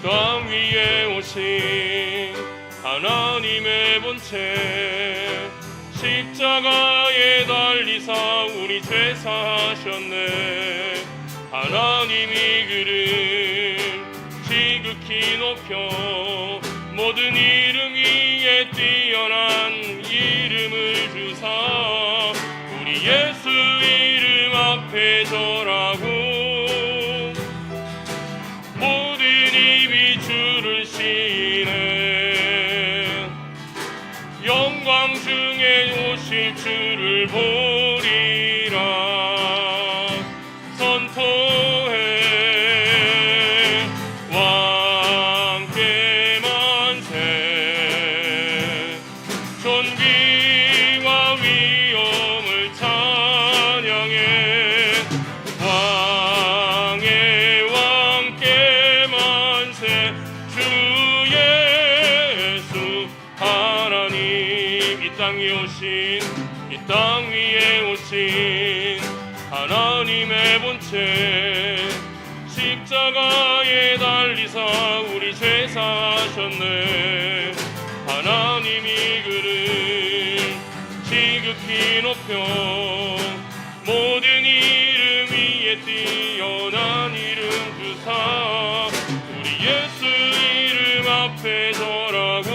땅 위에 오신 하나님의 본체, 십자가에 달리사 우리 죄 사하셨네. 하나님이 그를 지극히 높여 모든 이름 위에 뛰어난 이름을 주사 우리 예수 이름 앞에 절하고 모든 입이 주를 시인해 영광 중에 오실 주를 보리라. 선포해 왕께 만세. 존귀와 위엄을 찬양해 왕의 왕께 만세. 주 예수 하나님, 이 땅 위에 오신 하나님의 본체, 십자가에 달리사 우리 죄 사하셨네. 하나님이 그를 지극히 높여 모든 이름 위에 뛰어난 이름 주사 우리 예수 이름 앞에 절하고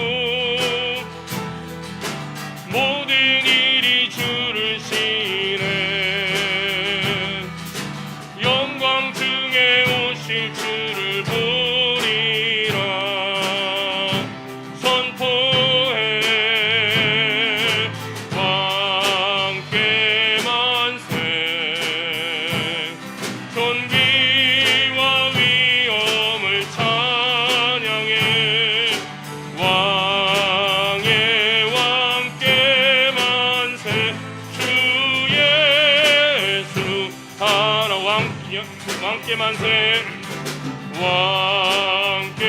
모든 일이 주를 시인해 영광 중에 오실 주를 보리라. 선포해 왕께 만세. 존귀와 위엄을 찬양해 왕의 왕께 만세. 주 예수 하나 왕께 만세. 왕께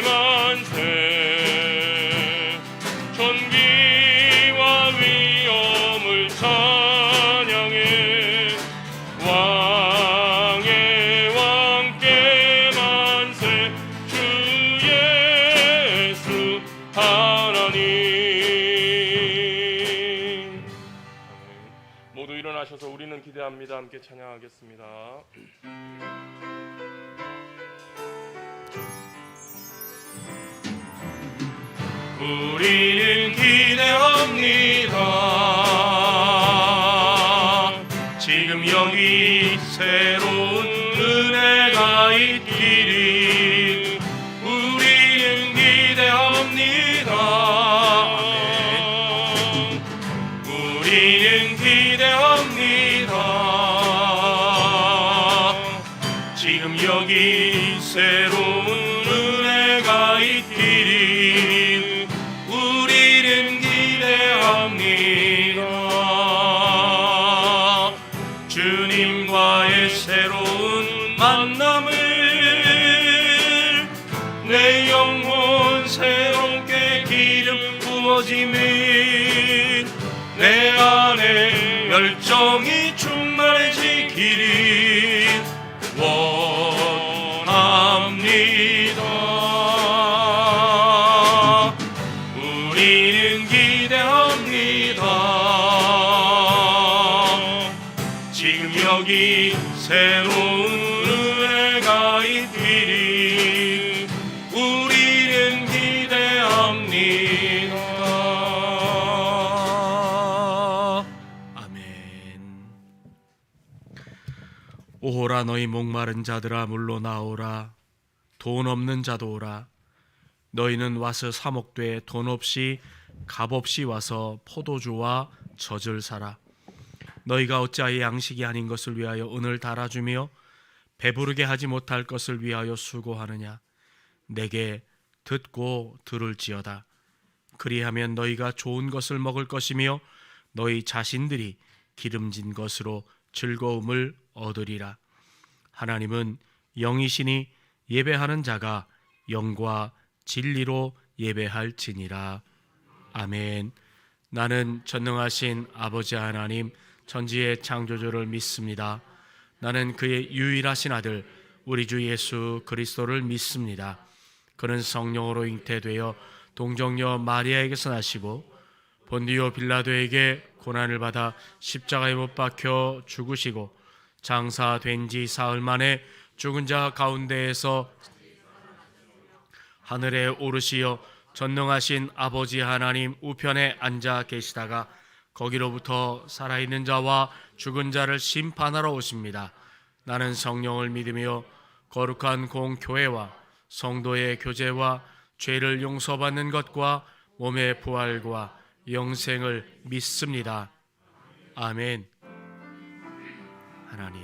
만세. 존귀와 위엄을 찬양해 왕의 왕께 만세. 주 예수 하나님. 모두 일어나셔서 우리는 기대합니다. 함께 찬양하겠습니다. 우리는 기대합니다. 지금 여기 새로운 은혜가 있기를 우리는 기대합니다. 우리는 기대합니다. 지금 여기 새로운 은혜가 있기를 우리는 기대합니다. 주님과의 새로운 만남을 내 영혼 새롭게 기름 부어짐을 내 안에 열정이 충만해지기를 원합니다. 우리는 기대합니다. 지금 여기 새로운 은혜가 있기를 우리는 기대합니다. 아멘. 오호라 너희 목마른 자들아 물러나오라. 돈 없는 자도 오라. 너희는 와서 사목되에 돈 없이 값없이 와서 포도주와 젖을 사라. 너희가 어찌하여 양식이 아닌 것을 위하여 은을 달아주며 배부르게 하지 못할 것을 위하여 수고하느냐. 내게 듣고 들을지어다. 그리하면 너희가 좋은 것을 먹을 것이며 너희 자신들이 기름진 것으로 즐거움을 얻으리라. 하나님은 영이시니 예배하는 자가 영과 진리로 예배할지니라. 아멘. 나는 전능하신 아버지 하나님 천지의 창조주를 믿습니다. 나는 그의 유일하신 아들 우리 주 예수 그리스도를 믿습니다. 그는 성령으로 잉태되어 동정녀 마리아에게서 나시고 본디오 빌라도에게 고난을 받아 십자가에 못 박혀 죽으시고 장사된 지 사흘 만에 죽은 자 가운데에서 하늘에 오르시어 전능하신 아버지 하나님 우편에 앉아 계시다가 거기로부터 살아있는 자와 죽은 자를 심판하러 오십니다. 나는 성령을 믿으며 거룩한 공교회와 성도의 교제와 죄를 용서받는 것과 몸의 부활과 영생을 믿습니다. 아멘. 하나님,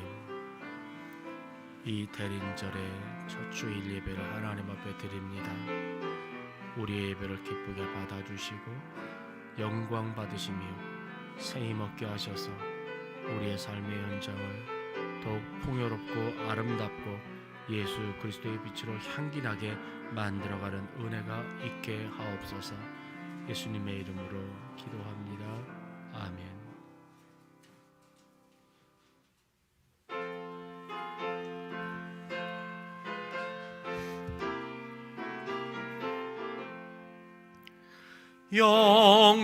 이 대림절의 첫 주일 예배를 하나님 앞에 드립니다. 우리의 예배를 기쁘게 받아주시고 영광 받으시며 세임 얻게 하셔서 우리의 삶의 현장을 더욱 풍요롭고 아름답고 예수 그리스도의 빛으로 향기나게 만들어가는 은혜가 있게 하옵소서. 예수님의 이름으로 기도합니다. 아멘.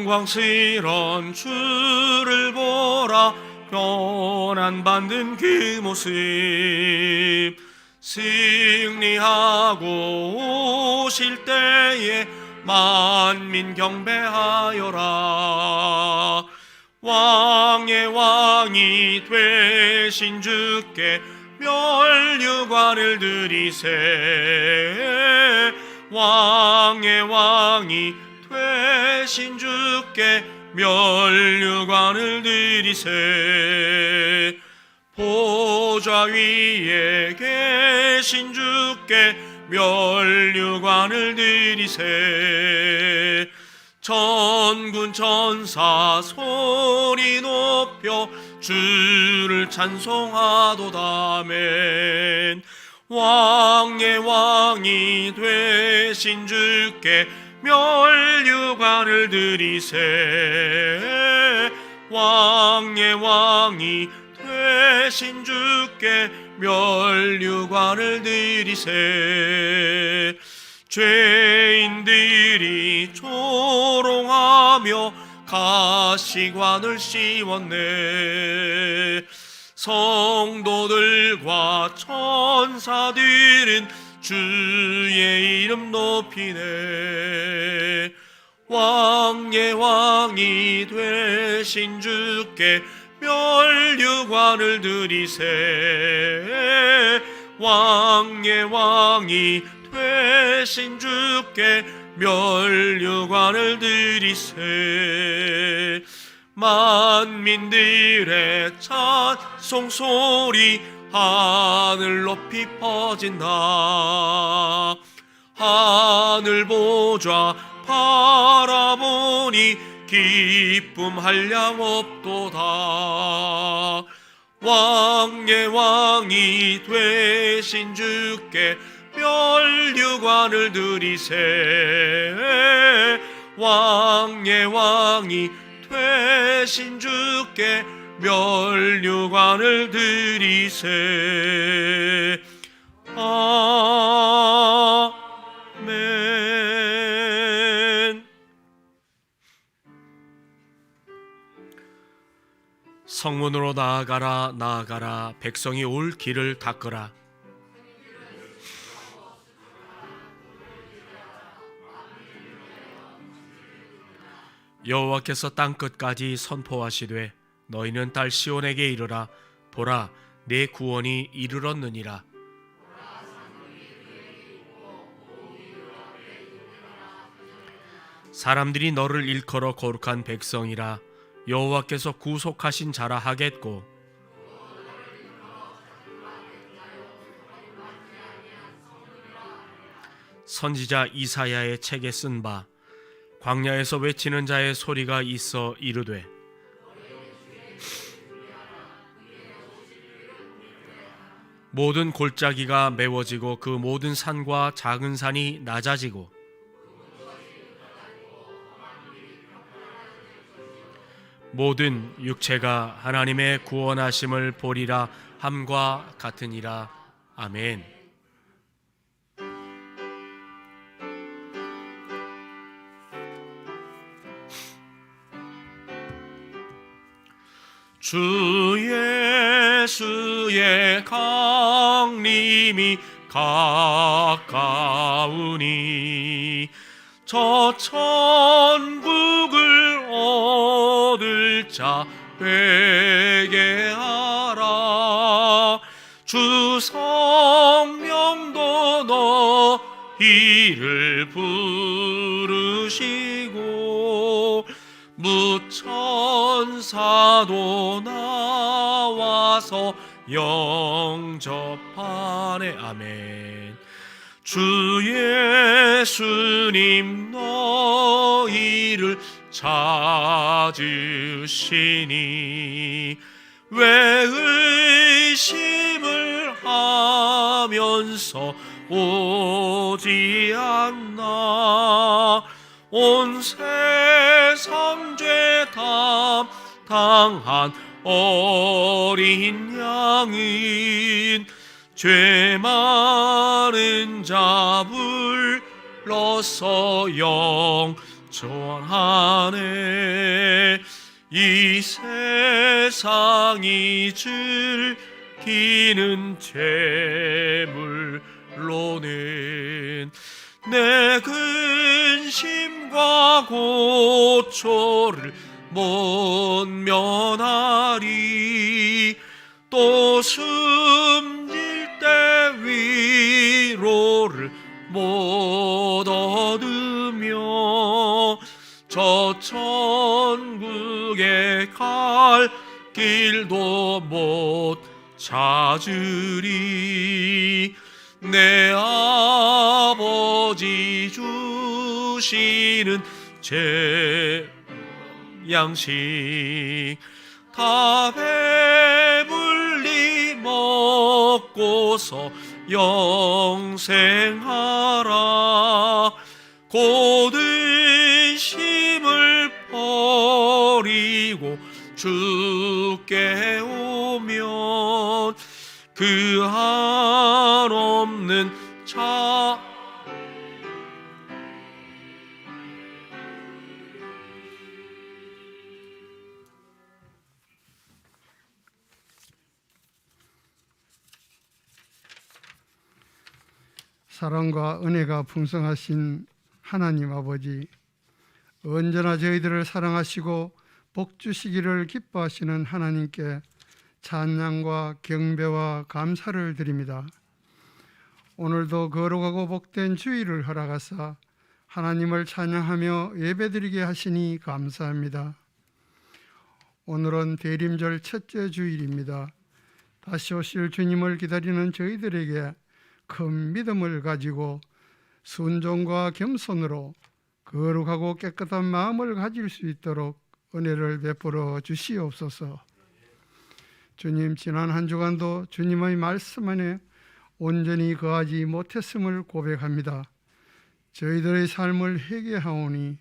영광스런 주를 보라. 고난받는 그 모습 승리하고 오실 때에 만민 경배하여라. 왕의 왕이 되신 주께 멸류관을 드리세. 왕의 왕이 되신 주께 멸류관을 드리세. 보좌 위에 계신 주께 멸류관을 드리세. 천군 천사 소리 높여 주를 찬송하도다. 아멘. 왕의 왕이 되신 주께 멸류관을 드리세. 왕의 왕이 되신 주께 멸류관을 드리세. 죄인들이 조롱하며 가시관을 씌웠네. 성도들과 천사들은 주의 이름 높이네. 왕의 왕이 되신 주께 멸류관을 드리세. 왕의 왕이 되신 주께 멸류관을 드리세. 만민들의 찬송소리 하늘 높이 퍼진다. 하늘 보좌 바라보니 기쁨 한량 없도다. 왕의 왕이 되신 주께 멸류관을 드리세. 왕의 왕이 되신 주께 멸류관을 드리세. 아멘. 성문으로 나아가라 나아가라. 백성이 올 길을 닦으라. 여호와께서 땅끝까지 선포하시되 너희는 딸 시온에게 이르라. 보라, 내 구원이 이르렀느니라. 사람들이 너를 일컬어 거룩한 백성이라. 여호와께서 구속하신 자라 하겠고, 선지자 이사야의 책에 쓴 바 광야에서 외치는 자의 소리가 있어 이르되, 모든 골짜기가 메워지고 그 모든 산과 작은 산이 낮아지고 모든 육체가 하나님의 구원하심을 보리라 함과 같으니라. 아멘. 주 예수의 강림이 가까우니 저 천국을 얻을 자 회개하라. 주 성령도 너희를 부르시고 무천사도 나와서 영접하네. 아멘. 주 예수님 너희를 찾으시니 왜 의심을 하면서 오지 않나. 온 세상 죄 담당한 어린 양은 죄 많은 자 불러서 영전하네. 이 세상이 즐기는 재물로는 내 근심과 고초를 못 면하리. 또 숨질 때 위로를 못 얻으며 저 천국에 갈 길도 못 찾으리. 내 아버지 주시는 제 양식 다 배불리 먹고서 영생하라. 고든 힘을 버리고 주께 오면 그 한없는 자 사랑과 은혜가 풍성하신 하나님 아버지, 언제나 저희들을 사랑하시고 복 주시기를 기뻐하시는 하나님께 찬양과 경배와 감사를 드립니다. 오늘도 거룩하고 복된 주일을 허락하사 하나님을 찬양하며 예배드리게 하시니 감사합니다. 오늘은 대림절 첫째 주일입니다. 다시 오실 주님을 기다리는 저희들에게 큰 믿음을 가지고 순종과 겸손으로 거룩하고 깨끗한 마음을 가질 수 있도록 은혜를 베풀어 주시옵소서. 주님, 지난 한 주간도 주님의 말씀 안에 온전히 거하지 못했음을 고백합니다. 저희들의 삶을 회개하오니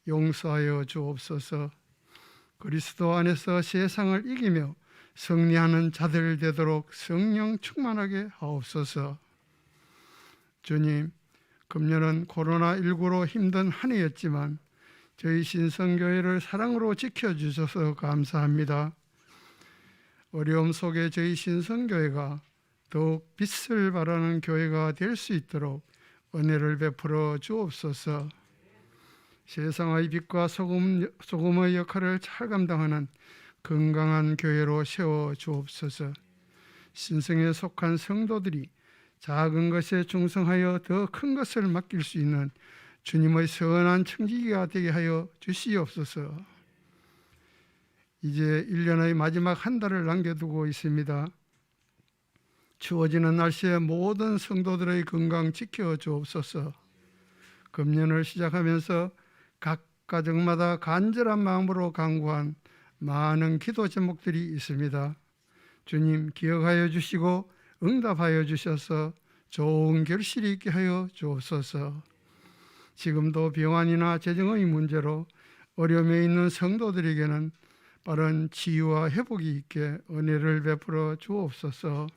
용서하여 주옵소서. 그리스도 안에서 세상을 이기며 승리하는 자들 되도록 성령 충만하게 하옵소서. 주님, 금년은 코로나19로 힘든 한 해였지만 저희 신성교회를 사랑으로 지켜주셔서 감사합니다. 어려움 속에 저희 신성교회가 더욱 빛을 발하는 교회가 될 수 있도록 은혜를 베풀어 주옵소서. 세상의 빛과 소금의 역할을 잘 감당하는 건강한 교회로 세워 주옵소서. 신성에 속한 성도들이 작은 것에 충성하여 더 큰 것을 맡길 수 있는 주님의 선한 청지기가 되게 하여 주시옵소서. 이제 1년의 마지막 한 달을 남겨두고 있습니다. 추워지는 날씨에 모든 성도들의 건강 지켜 주옵소서. 금년을 시작하면서 각 가정마다 간절한 마음으로 간구한 많은 기도 제목들이 있습니다. 주님, 기억하여 주시고 응답하여 주셔서 좋은 결실이 있게 하여 주옵소서. 지금도 병환이나 재정의 문제로 어려움에 있는 성도들에게는 빠른 치유와 회복이 있게 은혜를 베풀어 주옵소서.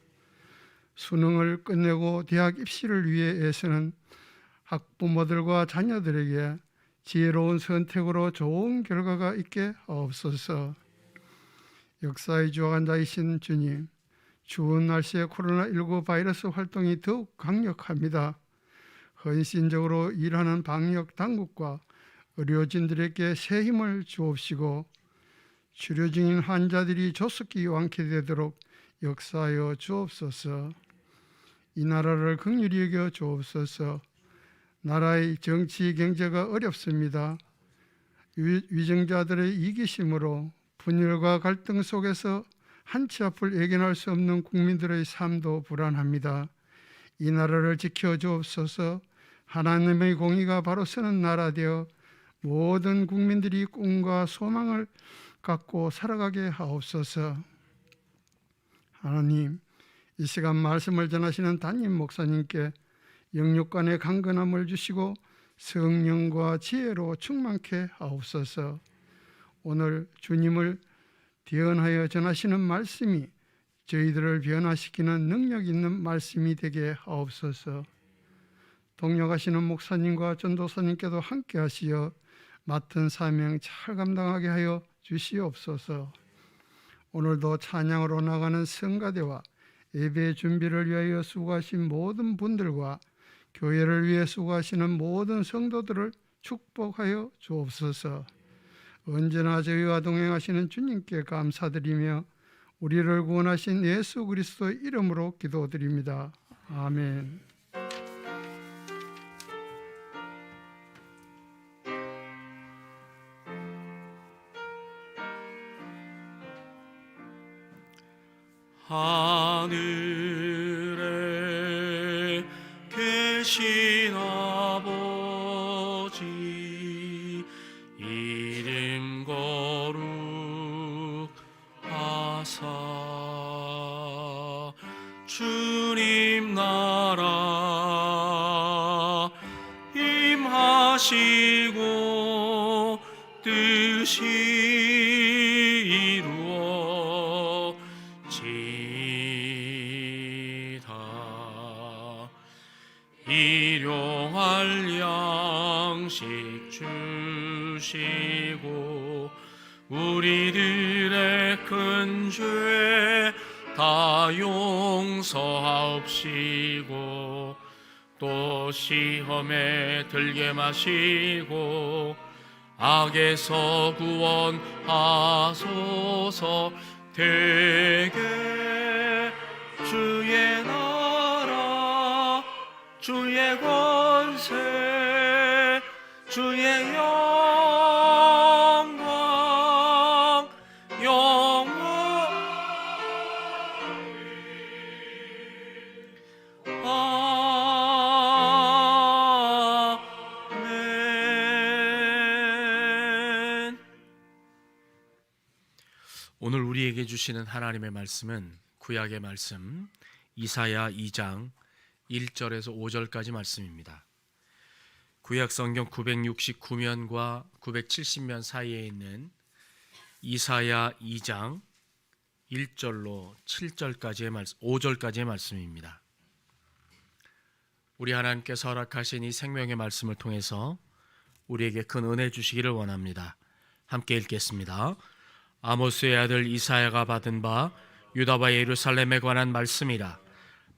수능을 끝내고 대학 입시를 위해 애쓰는 학부모들과 자녀들에게 지혜로운 선택으로 좋은 결과가 있게 하옵소서. 역사의 주관자이신 주님, 추운 날씨에 코로나19 바이러스 활동이 더욱 강력합니다. 헌신적으로 일하는 방역 당국과 의료진들에게 새 힘을 주옵시고 치료 중인 환자들이 조속히 완쾌되도록 역사하여 주옵소서. 이 나라를 긍휼히 여겨 주옵소서. 나라의 정치 경제가 어렵습니다. 위정자들의 이기심으로 분열과 갈등 속에서 한치 앞을 예견할 수 없는 국민들의 삶도 불안합니다. 이 나라를 지켜 주옵소서. 하나님의 공의가 바로 서는 나라 되어 모든 국민들이 꿈과 소망을 갖고 살아가게 하옵소서. 하나님, 이 시간 말씀을 전하시는 담임 목사님께 영육간의 강건함을 주시고 성령과 지혜로 충만케 하옵소서. 오늘 주님을 대언하여 전하시는 말씀이 저희들을 변화시키는 능력 있는 말씀이 되게 하옵소서. 동역하시는 목사님과 전도사님께도 함께 하시어 맡은 사명 잘 감당하게 하여 주시옵소서. 오늘도 찬양으로 나가는 성가대와 예배 준비를 위하여 수고하신 모든 분들과 교회를 위해 수고하시는 모든 성도들을 축복하여 주옵소서. 언제나 저희와 동행하시는 주님께 감사드리며 우리를 구원하신 예수 그리스도의 이름으로 기도드립니다. 아멘. 하늘에 계신 아버지 이름 거룩하사 주님 나라 임하시고 뜻이 일용할 양식 주시고 우리들의 큰 죄 다 용서하옵시고 또 시험에 들게 마시고 악에서 구원하소서. 되게 주의 나라 주의 권세 주의 영광 아멘. 오늘 우리에게 주시는 하나님의 말씀은 구약의 말씀 이사야 2장 1절에서 5절까지 말씀입니다. 구약 성경 969면과 970면 사이에 있는 이사야 2장 1절로 7절까지의 말씀, 5절까지의 말씀입니다. 우리 하나님께서 허락하신 이 생명의 말씀을 통해서 우리에게 큰 은혜 주시기를 원합니다. 함께 읽겠습니다. 아모스의 아들 이사야가 받은 바 유다와 예루살렘에 관한 말씀이라.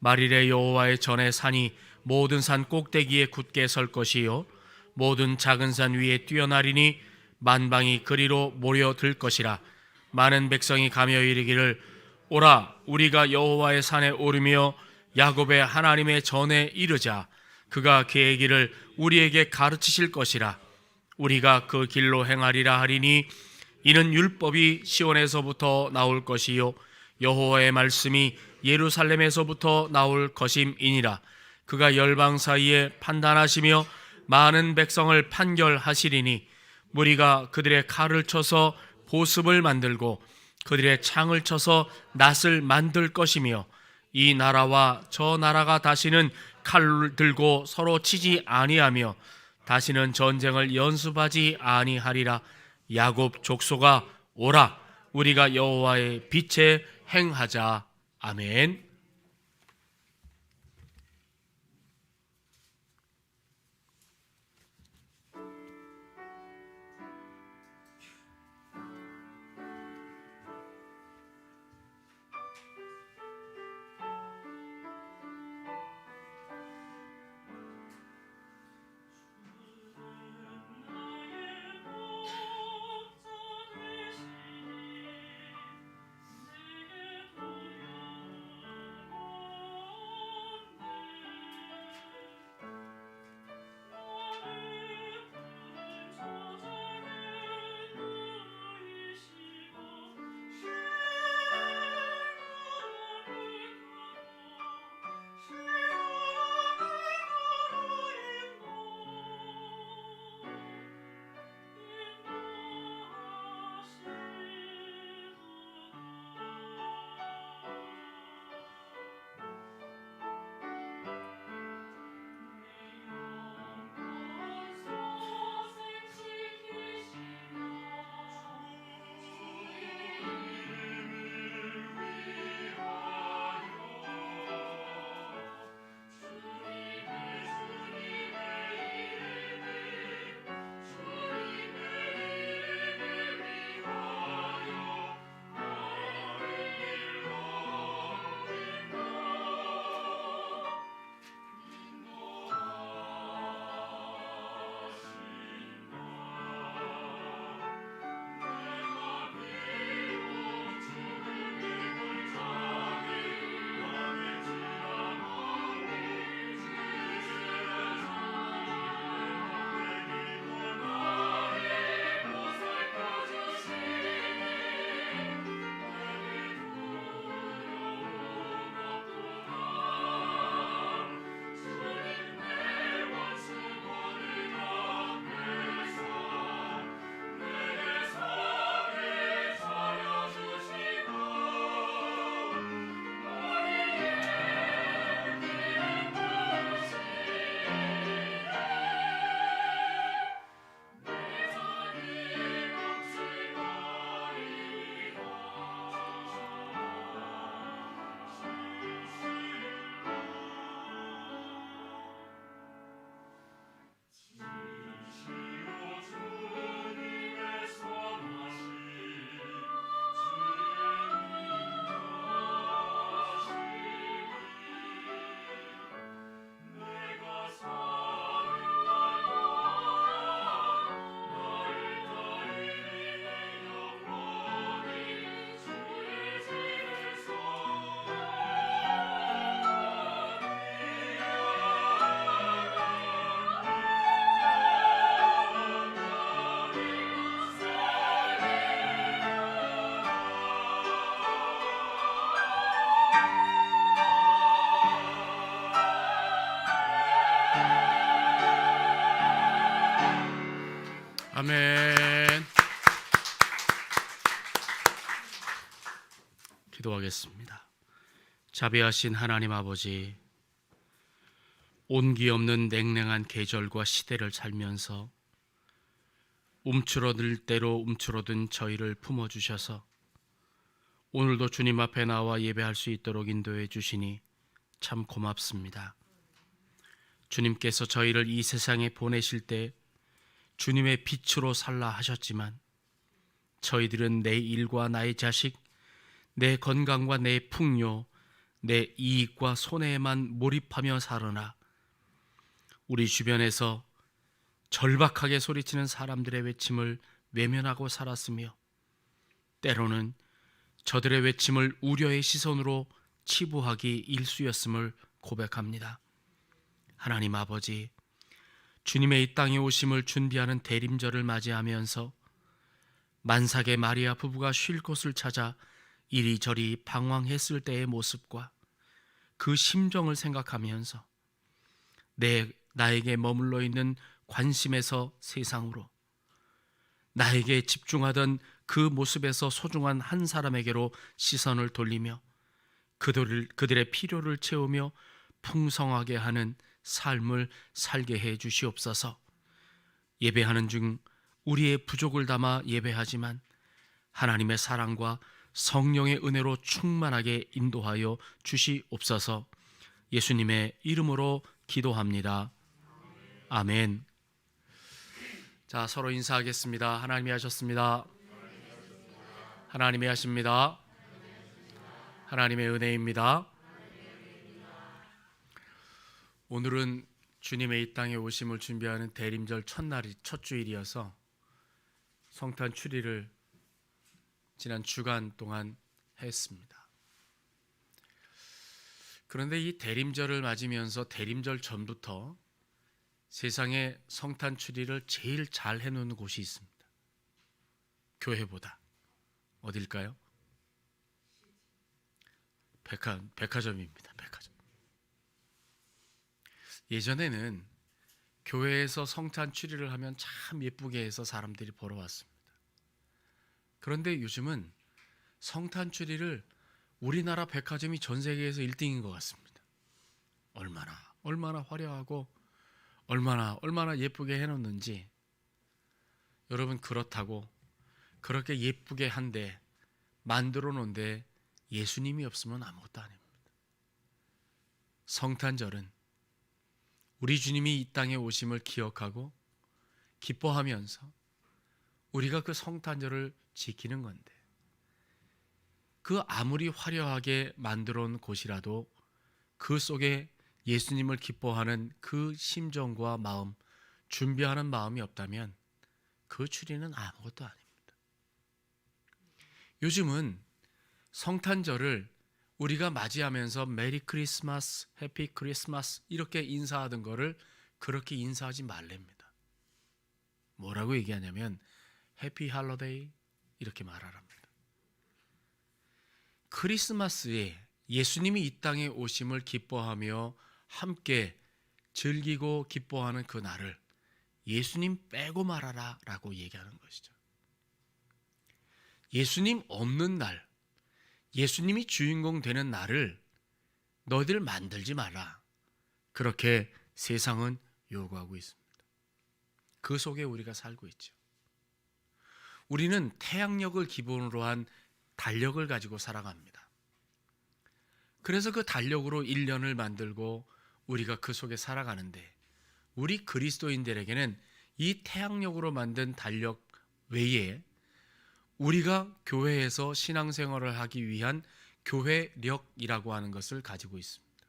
말일에 여호와의 전에 산이 모든 산 꼭대기에 굳게 설 것이요 모든 작은 산 위에 뛰어나리니 만방이 그리로 모여들 것이라. 많은 백성이 가며 이르기를 오라 우리가 여호와의 산에 오르며 야곱의 하나님의 전에 이르자. 그가 그의 길을 우리에게 가르치실 것이라. 우리가 그 길로 행하리라 하리니 이는 율법이 시온에서부터 나올 것이요 여호와의 말씀이 예루살렘에서부터 나올 것임이니라. 그가 열방 사이에 판단하시며 많은 백성을 판결하시리니 무리가 그들의 칼을 쳐서 보습을 만들고 그들의 창을 쳐서 낫을 만들 것이며 이 나라와 저 나라가 다시는 칼을 들고 서로 치지 아니하며 다시는 전쟁을 연습하지 아니하리라. 야곱 족속아 오라 우리가 여호와의 빛에 행하자. 아멘. 기도하겠습니다. 자비하신 하나님 아버지, 온기 없는 냉랭한 계절과 시대를 살면서 움츠러들 대로 움츠러든 저희를 품어주셔서 오늘도 주님 앞에 나와 예배할 수 있도록 인도해 주시니 참 고맙습니다. 주님께서 저희를 이 세상에 보내실 때 주님의 빛으로 살라 하셨지만 저희들은 내 일과 나의 자식, 내 건강과 내 풍요, 내 이익과 손해에만 몰입하며 살으나 우리 주변에서 절박하게 소리치는 사람들의 외침을 외면하고 살았으며 때로는 저들의 외침을 우려의 시선으로 치부하기 일쑤였음을 고백합니다. 하나님 아버지, 주님의 이 땅에 오심을 준비하는 대림절을 맞이하면서 만삭의 마리아 부부가 쉴 곳을 찾아 이리저리 방황했을 때의 모습과 그 심정을 생각하면서 나에게 머물러 있는 관심에서 세상으로, 나에게 집중하던 그 모습에서 소중한 한 사람에게로 시선을 돌리며 그들의 필요를 채우며 풍성하게 하는 삶을 살게 해 주시옵소서. 예배하는 중 우리의 부족을 담아 예배하지만 하나님의 사랑과 성령의 은혜로 충만하게 인도하여 주시옵소서. 예수님의 이름으로 기도합니다. 아멘. 자, 서로 인사하겠습니다. 하나님이 하셨습니다. 하나님이 하십니다. 하나님의 은혜입니다. 오늘은 주님의 이 땅에 오심을 준비하는 대림절 첫날이 첫 주일이어서 성탄 추리를 지난 주간 동안 했습니다. 그런데 이 대림절을 맞으면서 대림절 전부터 세상에 성탄 추리를 제일 잘 해놓는 곳이 있습니다. 교회보다. 어딜까요? 백화점입니다. 백화점. 예전에는 교회에서 성탄 추리를 하면 참 예쁘게 해서 사람들이 보러 왔습니다. 그런데 요즘은 성탄 추리를 우리나라 백화점이 전 세계에서 1등인 것 같습니다. 얼마나 화려하고 얼마나 예쁘게 해놓는지. 여러분, 그렇다고 그렇게 예쁘게 한데 만들어 놓은데 예수님이 없으면 아무것도 아닙니다. 성탄절은 우리 주님이 이 땅에 오심을 기억하고 기뻐하면서 우리가 그 성탄절을 지키는 건데, 그 아무리 화려하게 만들어 놓은 곳이라도 그 속에 예수님을 기뻐하는 그 심정과 마음, 준비하는 마음이 없다면 그 추리는 아무것도 아닙니다. 요즘은 성탄절을 우리가 맞이하면서 메리 크리스마스, 해피 크리스마스 이렇게 인사하던 거를 그렇게 인사하지 말랍니다. 뭐라고 얘기하냐면 해피 할로데이 이렇게 말하랍니다. 크리스마스에 예수님이 이 땅에 오심을 기뻐하며 함께 즐기고 기뻐하는 그 날을 예수님 빼고 말아라 라고 얘기하는 것이죠. 예수님 없는 날, 예수님이 주인공 되는 날을 너희들 만들지 마라. 그렇게 세상은 요구하고 있습니다. 그 속에 우리가 살고 있죠. 우리는 태양력을 기본으로 한 달력을 가지고 살아갑니다. 그래서 그 달력으로 1년을 만들고 우리가 그 속에 살아가는데, 우리 그리스도인들에게는 이 태양력으로 만든 달력 외에 우리가 교회에서 신앙생활을 하기 위한 교회력이라고 하는 것을 가지고 있습니다.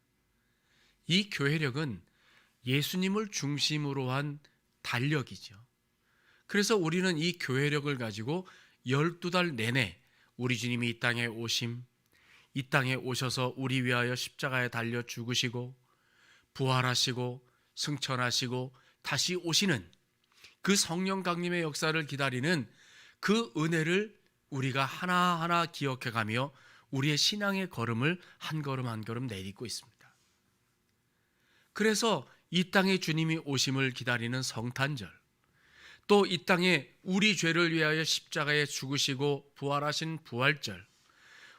이 교회력은 예수님을 중심으로 한 달력이죠. 그래서 우리는 이 교회력을 가지고 12달 내내 우리 주님이 이 땅에 오심, 이 땅에 오셔서 우리 위하여 십자가에 달려 죽으시고 부활하시고 승천하시고 다시 오시는 그 성령 강림의 역사를 기다리는 그 은혜를 우리가 하나하나 기억해가며 우리의 신앙의 걸음을 한 걸음 한 걸음 내딛고 있습니다. 그래서 이 땅에 주님이 오심을 기다리는 성탄절, 또 이 땅에 우리 죄를 위하여 십자가에 죽으시고 부활하신 부활절,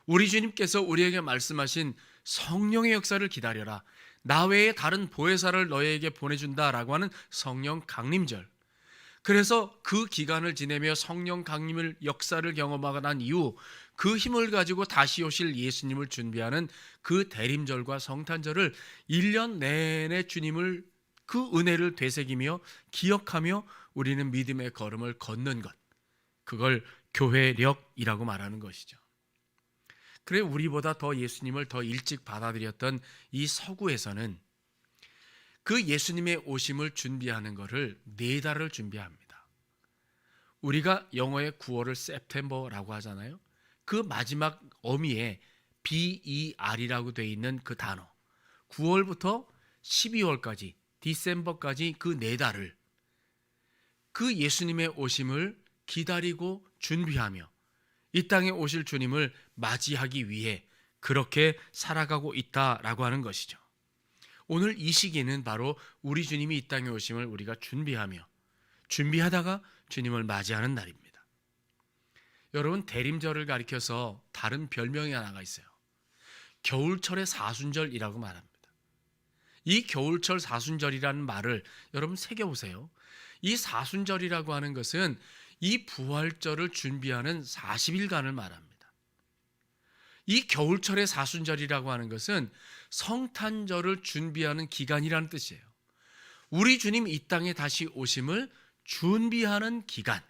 우리 주님께서 우리에게 말씀하신 성령의 역사를 기다려라. 나 외에 다른 보혜사를 너희에게 보내준다라고 하는 성령 강림절. 그래서 그 기간을 지내며 성령 강림을 역사를 경험하고 난 이후 그 힘을 가지고 다시 오실 예수님을 준비하는 그 대림절과 성탄절을 1년 내내 주님을 그 은혜를 되새기며 기억하며 우리는 믿음의 걸음을 걷는 것, 그걸 교회력이라고 말하는 것이죠. 그래 우리보다 더 예수님을 더 일찍 받아들였던 이 서구에서는 그 예수님의 오심을 준비하는 것을 4달을 준비합니다. 우리가 영어의 9월을 September라고 하잖아요. 그 마지막 어미에 BER이라고 되어 있는 그 단어, 9월부터 12월까지 디셈버까지 그 4달을 그 예수님의 오심을 기다리고 준비하며 이 땅에 오실 주님을 맞이하기 위해 그렇게 살아가고 있다라고 하는 것이죠. 오늘 이 시기는 바로 우리 주님이 이 땅에 오심을 우리가 준비하다가 주님을 맞이하는 날입니다. 여러분, 대림절을 가리켜서 다른 별명이 하나가 있어요. 겨울철의 사순절이라고 말합니다. 이 겨울철 사순절이라는 말을 여러분 새겨보세요. 이 사순절이라고 하는 것은 이 부활절을 준비하는 40일간을 말합니다. 이 겨울철의 사순절이라고 하는 것은 성탄절을 준비하는 기간이라는 뜻이에요. 우리 주님 이 땅에 다시 오심을 준비하는 기간.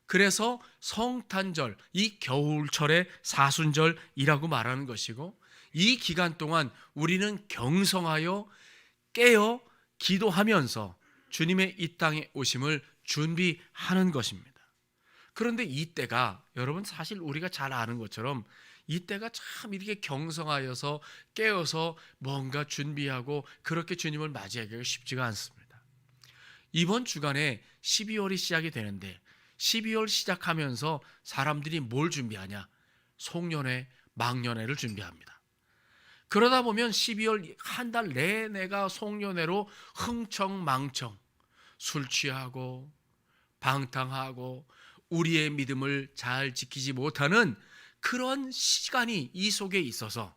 그래서 성탄절, 이 겨울철의 사순절이라고 말하는 것이고, 이 기간 동안 우리는 경성하여 깨어 기도하면서 주님의 이 땅에 오심을 준비하는 것입니다. 그런데 이때가 여러분 사실 우리가 잘 아는 것처럼 이때가 참 이렇게 경성하여서 깨어서 뭔가 준비하고 그렇게 주님을 맞이하기가 쉽지가 않습니다. 이번 주간에 12월이 시작이 되는데 12월 시작하면서 사람들이 뭘 준비하냐? 송년회, 망년회를 준비합니다. 그러다 보면 12월 한 달 내내가 송년회로 흥청망청 술 취하고 방탕하고 우리의 믿음을 잘 지키지 못하는 그런 시간이 이 속에 있어서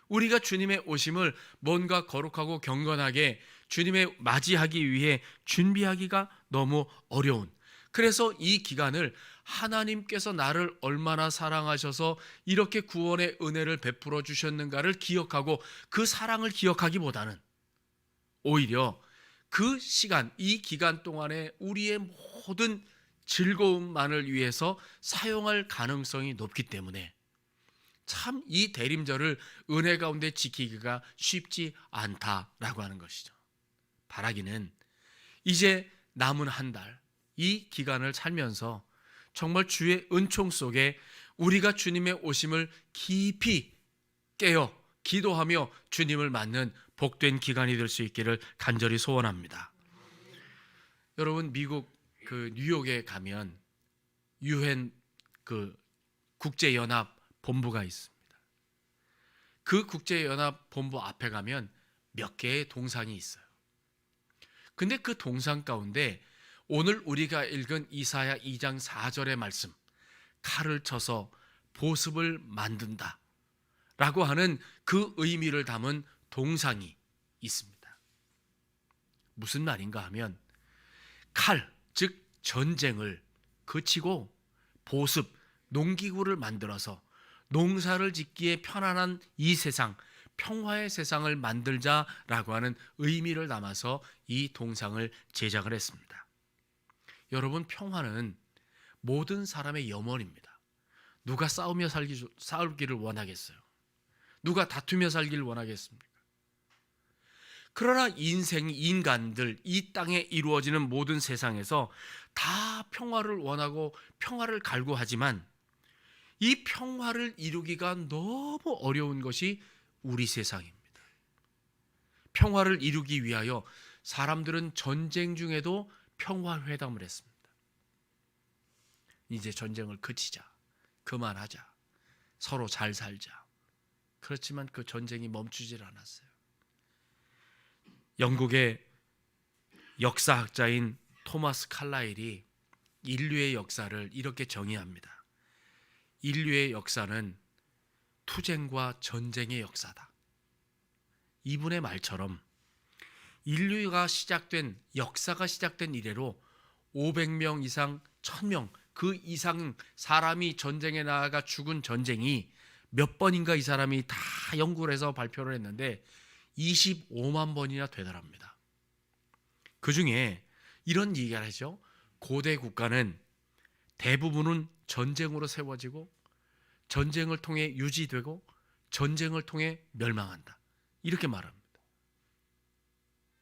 우리가 주님의 오심을 뭔가 거룩하고 경건하게 주님의 맞이하기 위해 준비하기가 너무 어려운, 그래서 이 기간을 하나님께서 나를 얼마나 사랑하셔서 이렇게 구원의 은혜를 베풀어 주셨는가를 기억하고 그 사랑을 기억하기보다는 오히려 그 시간, 이 기간 동안에 우리의 모든 즐거움만을 위해서 사용할 가능성이 높기 때문에 참 이 대림절을 은혜 가운데 지키기가 쉽지 않다라고 하는 것이죠. 바라기는 이제 남은 한 달, 이 기간을 살면서 정말 주의 은총 속에 우리가 주님의 오심을 깊이 깨어 기도하며 주님을 맞는 복된 기간이 될 수 있기를 간절히 소원합니다. 여러분, 미국 뉴욕에 가면 유엔 국제연합 본부가 있습니다. 그 국제연합 본부 앞에 가면 몇 개의 동상이 있어요. 근데 그 동상 가운데 오늘 우리가 읽은 이사야 2장 4절의 말씀, 칼을 쳐서 보습을 만든다 라고 하는 그 의미를 담은 동상이 있습니다. 무슨 말인가 하면 칼, 즉 전쟁을 그치고 보습, 농기구를 만들어서 농사를 짓기에 편안한 이 세상, 평화의 세상을 만들자라고 하는 의미를 담아서 이 동상을 제작을 했습니다. 여러분, 평화는 모든 사람의 염원입니다. 누가 싸우며 싸우기를 원하겠어요? 누가 다투며 살기를 원하겠습니까? 그러나 인간들, 이 땅에 이루어지는 모든 세상에서 다 평화를 원하고 평화를 갈구하지만 이 평화를 이루기가 너무 어려운 것이 우리 세상입니다. 평화를 이루기 위하여 사람들은 전쟁 중에도 평화회담을 했습니다. 이제 전쟁을 그치자, 그만하자, 서로 잘 살자. 그렇지만 그 전쟁이 멈추질 않았어요. 영국의 역사학자인 토마스 칼라일이 인류의 역사를 이렇게 정의합니다. 인류의 역사는 투쟁과 전쟁의 역사다. 이분의 말처럼 인류가 시작된 역사가 시작된 이래로 500명 이상, 1000명 그 이상 사람이 전쟁에 나아가 죽은 전쟁이 몇 번인가 이 사람이 다 연구를 해서 발표를 했는데 25만 번이나 되더랍니다. 그 중에 이런 얘기를 하죠. 고대 국가는 대부분은 전쟁으로 세워지고 전쟁을 통해 유지되고 전쟁을 통해 멸망한다. 이렇게 말합니다.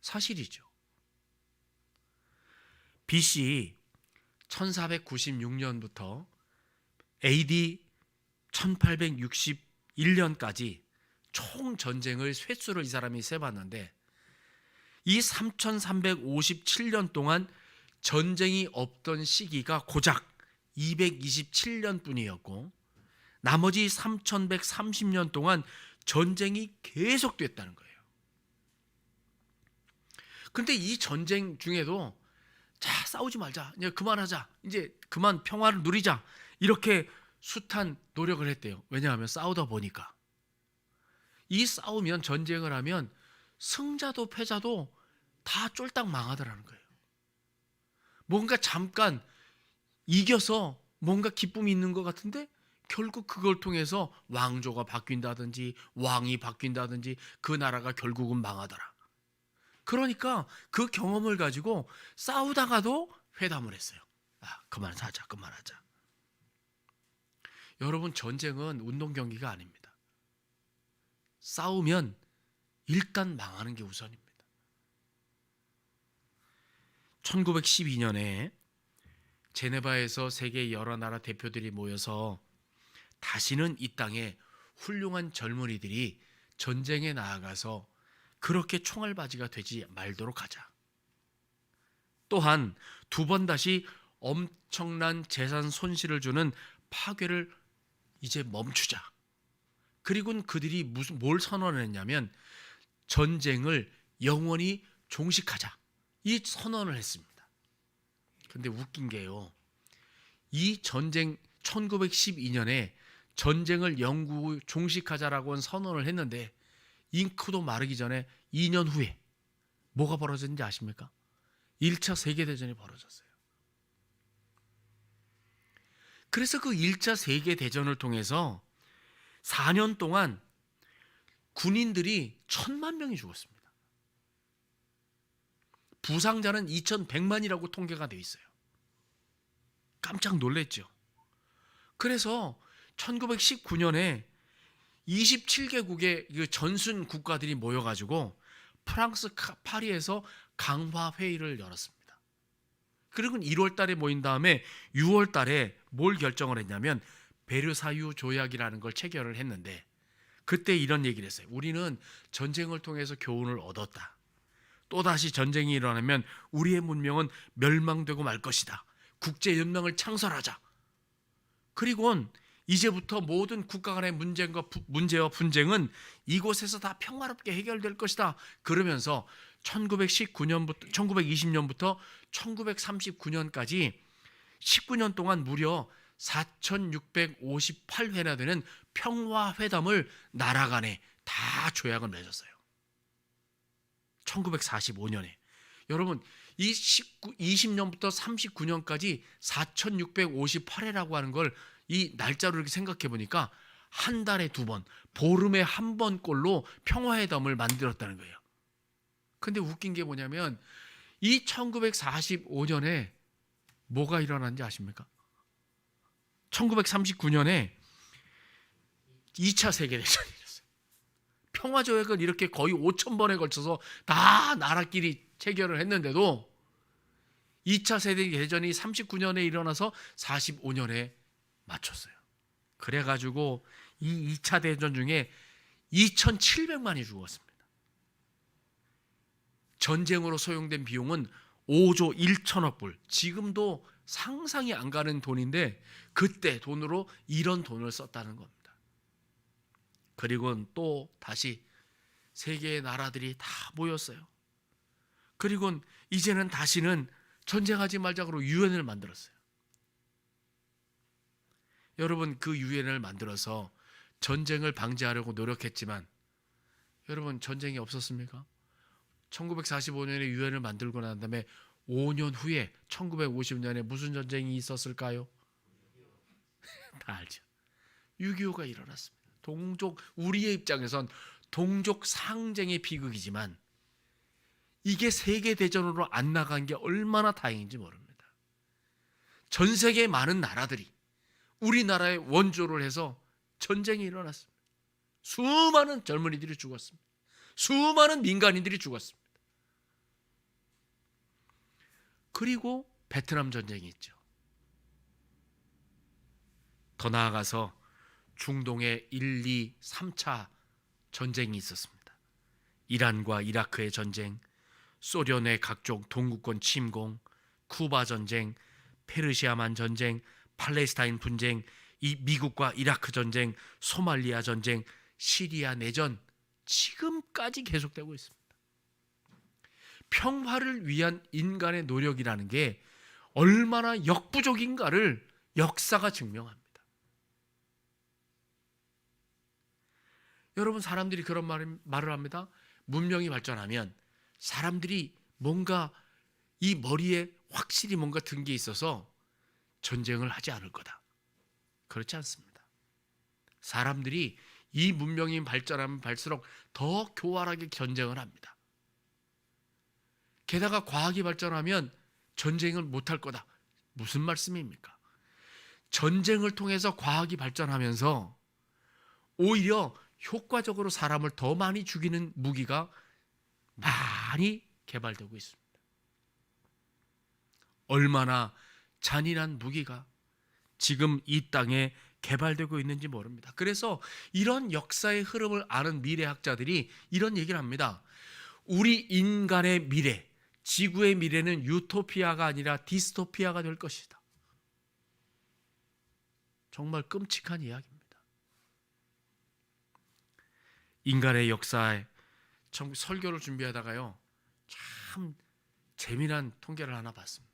사실이죠. BC 1496년부터 AD 1861년까지 총 전쟁을 횟수를 이 사람이 세봤는데 이 3357년 동안 전쟁이 없던 시기가 고작 227년 뿐이었고 나머지 3130년 동안 전쟁이 계속됐다는 거예요. 근데 이 전쟁 중에도 자, 싸우지 말자, 이제 그만하자, 이제 그만 평화를 누리자 이렇게 숱한 노력을 했대요. 왜냐하면 싸우다 보니까 이 싸우면 전쟁을 하면 승자도 패자도 다 쫄딱 망하더라는 거예요. 뭔가 잠깐 이겨서 뭔가 기쁨이 있는 것 같은데 결국 그걸 통해서 왕조가 바뀐다든지 왕이 바뀐다든지 그 나라가 결국은 망하더라. 그러니까 그 경험을 가지고 싸우다가도 회담을 했어요. 그만하자, 그만하자. 여러분, 전쟁은 운동 경기가 아닙니다. 싸우면 일단 망하는 게 우선입니다. 1912년에 제네바에서 세계 여러 나라 대표들이 모여서 다시는 이 땅에 훌륭한 젊은이들이 전쟁에 나아가서 그렇게 총알바지가 되지 말도록 하자. 또한 두 번 다시 엄청난 재산 손실을 주는 파괴를 이제 멈추자. 그리고 그들이 뭘 선언했냐면 전쟁을 영원히 종식하자. 이 선언을 했습니다. 근데 웃긴 게요. 이 전쟁 1912년에 전쟁을 영구 종식하자라고 선언을 했는데 잉크도 마르기 전에 2년 후에 뭐가 벌어졌는지 아십니까? 1차 세계대전이 벌어졌어요. 그래서 그 1차 세계대전을 통해서 4년 동안 군인들이 1000만 명이 죽었습니다. 부상자는 2100만이라고 통계가 되어 있어요. 깜짝 놀랐죠. 그래서 1919년에 27개국의 전순 국가들이 모여가지고 프랑스 파리에서 강화 회의를 열었습니다. 그리고 1월 달에 모인 다음에 6월 달에 뭘 결정을 했냐면 베르사유 조약이라는 걸 체결을 했는데 그때 이런 얘기를 했어요. 우리는 전쟁을 통해서 교훈을 얻었다. 또다시 전쟁이 일어나면 우리의 문명은 멸망되고 말 것이다. 국제연맹을 창설하자. 그리고 이제부터 모든 국가 간의 문제와 분쟁은 이곳에서 다 평화롭게 해결될 것이다. 그러면서 1920년부터 1939년까지 19년 동안 무려 4658회나 되는 평화회담을 나라 간에 다 조약을 맺었어요. 1945년에. 여러분, 이 20년부터 39년까지 4658회라고 하는 걸 이 날짜로 이렇게 생각해 보니까 한 달에 2번, 보름에 한 번꼴로 평화회담을 만들었다는 거예요. 근데 웃긴 게 뭐냐면 이 1945년에 뭐가 일어났는지 아십니까? 1939년에 2차 세계대전이 일어났어요. 평화조약을 이렇게 거의 5000번에 걸쳐서 다 나라끼리 체결을 했는데도 2차 세계대전이 39년에 일어나서 45년에 맞췄어요. 그래가지고 이 2차 대전 중에 2700만이 죽었습니다. 전쟁으로 소용된 비용은 5조 1천억 불. 지금도 상상이 안 가는 돈인데 그때 돈으로 이런 돈을 썼다는 겁니다. 그리고 또 다시 세계의 나라들이 다 모였어요. 그리고 이제는 다시는 전쟁하지 말자고 유엔을 만들었어요. 여러분, 그 유엔을 만들어서 전쟁을 방지하려고 노력했지만 여러분 전쟁이 없었습니까? 1945년에 유엔을 만들고 난 다음에 5년 후에 1950년에 무슨 전쟁이 있었을까요? 다 알죠. 6.25가 일어났습니다. 우리의 입장에선 동족 상쟁의 비극이지만 이게 세계대전으로 안 나간 게 얼마나 다행인지 모릅니다. 전 세계의 많은 나라들이 우리나라에 원조를 해서 전쟁이 일어났습니다. 수많은 젊은이들이 죽었습니다. 수많은 민간인들이 죽었습니다. 그리고 베트남 전쟁이 있죠. 더 나아가서 중동의 1, 2, 3차 전쟁이 있었습니다. 이란과 이라크의 전쟁, 소련의 각종 동구권 침공, 쿠바 전쟁, 페르시아만 전쟁, 팔레스타인 분쟁, 이 미국과 이라크 전쟁, 소말리아 전쟁, 시리아 내전, 지금까지 계속되고 있습니다. 평화를 위한 인간의 노력이라는 게 얼마나 역부족인가를 역사가 증명합니다. 여러분, 사람들이 그런 말을 합니다. 문명이 발전하면 사람들이 뭔가 이 머리에 확실히 뭔가 든 게 있어서 전쟁을 하지 않을 거다. 그렇지 않습니다. 사람들이 이 문명이 발전하면 갈수록 더 교활하게 전쟁을 합니다. 게다가 과학이 발전하면 전쟁을 못할 거다. 무슨 말씀입니까? 전쟁을 통해서 과학이 발전하면서 오히려 효과적으로 사람을 더 많이 죽이는 무기가 많이 개발되고 있습니다. 얼마나 잔인한 무기가 지금 이 땅에 개발되고 있는지 모릅니다. 그래서 이런 역사의 흐름을 아는 미래학자들이 이런 얘기를 합니다. 우리 인간의 미래, 지구의 미래는 유토피아가 아니라 디스토피아가 될 것이다. 정말 끔찍한 이야기입니다. 인간의 역사에 설교를 준비하다가요, 참 재미난 통계를 하나 봤습니다.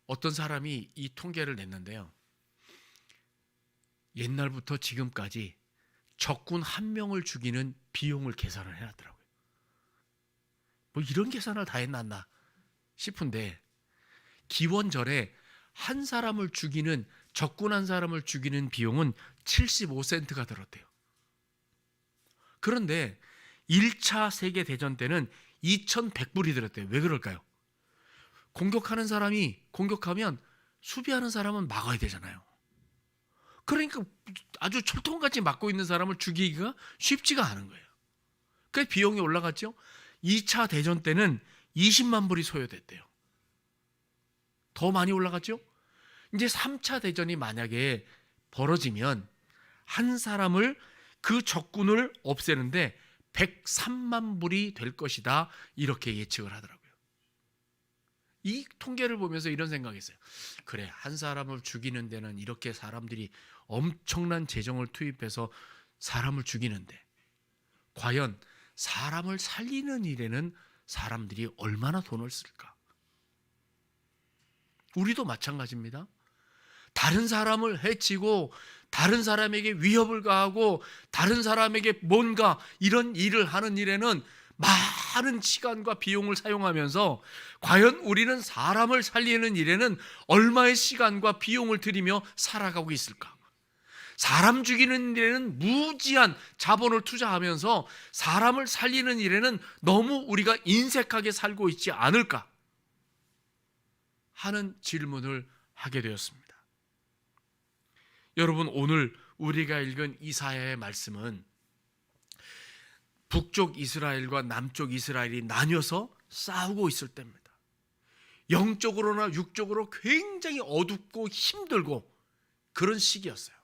어떤 사람이 이 통계를 냈는데요, 옛날부터 지금까지 적군 한 명을 죽이는 비용을 계산을 해놨더라고요. 뭐 이런 계산을 다 해놨나 싶은데, 기원전에 한 사람을 죽이는, 적군 한 사람을 죽이는 비용은 75센트가 들었대요. 그런데 1차 세계대전 때는 2100불이 들었대요. 왜 그럴까요? 공격하는 사람이 공격하면 수비하는 사람은 막아야 되잖아요. 그러니까 아주 철통같이 막고 있는 사람을 죽이기가 쉽지가 않은 거예요. 그래서 비용이 올라갔죠. 2차 대전 때는 20만 불이 소요됐대요. 더 많이 올라갔죠. 이제 3차 대전이 만약에 벌어지면 한 사람을, 그 적군을 없애는데 103만 불이 될 것이다, 이렇게 예측을 하더라고요. 이 통계를 보면서 이런 생각했어요. 그래, 한 사람을 죽이는 데는 이렇게 사람들이 엄청난 재정을 투입해서 사람을 죽이는데, 과연 사람을 살리는 일에는 사람들이 얼마나 돈을 쓸까? 우리도 마찬가지입니다. 다른 사람을 해치고 다른 사람에게 위협을 가하고 다른 사람에게 뭔가 이런 일을 하는 일에는 많은 시간과 비용을 사용하면서 과연 우리는 사람을 살리는 일에는 얼마의 시간과 비용을 들이며 살아가고 있을까? 사람 죽이는 일에는 무지한 자본을 투자하면서 사람을 살리는 일에는 너무 우리가 인색하게 살고 있지 않을까 하는 질문을 하게 되었습니다. 여러분, 오늘 우리가 읽은 이사야의 말씀은 북쪽 이스라엘과 남쪽 이스라엘이 나뉘어서 싸우고 있을 때입니다. 영적으로나 육적으로 굉장히 어둡고 힘들고 그런 시기였어요.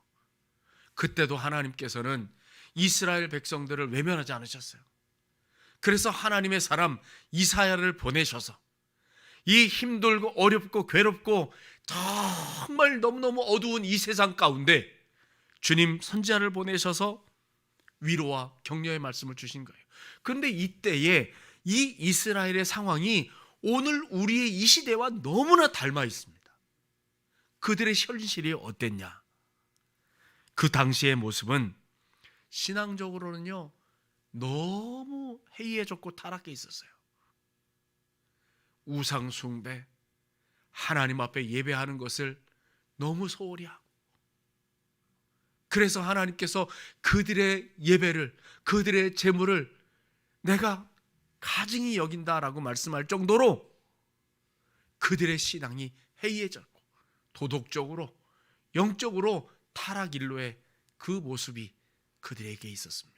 그때도 하나님께서는 이스라엘 백성들을 외면하지 않으셨어요. 그래서 하나님의 사람 이사야를 보내셔서 이 힘들고 어렵고 괴롭고 정말 너무너무 어두운 이 세상 가운데 주님 선지자를 보내셔서 위로와 격려의 말씀을 주신 거예요. 그런데 이때에 이 이스라엘의 상황이 오늘 우리의 이 시대와 너무나 닮아 있습니다. 그들의 현실이 어땠냐? 그 당시의 모습은 신앙적으로는요 너무 해이해졌고 타락해 있었어요. 우상 숭배, 하나님 앞에 예배하는 것을 너무 소홀히 하고, 그래서 하나님께서 그들의 예배를, 그들의 제물을 내가 가증히 여긴다라고 말씀할 정도로 그들의 신앙이 해이해졌고 도덕적으로, 영적으로 타락일로의 그 모습이 그들에게 있었습니다.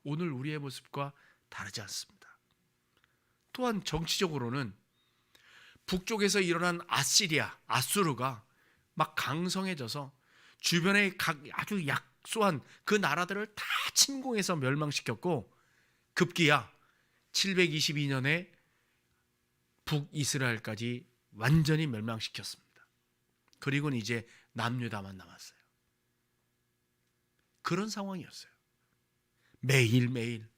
오늘 우리의 모습과 다르지 않습니다. 또한 정치적으로는 북쪽에서 일어난 아시리아, 아수르가 막 강성해져서 주변의 아주 약소한 그 나라들을 다 침공해서 멸망시켰고, 급기야 722년에 북이스라엘까지 완전히 멸망시켰습니다. 그리고는 이제 남유다만 남았어요. 그런 상황이었어요. 매일매일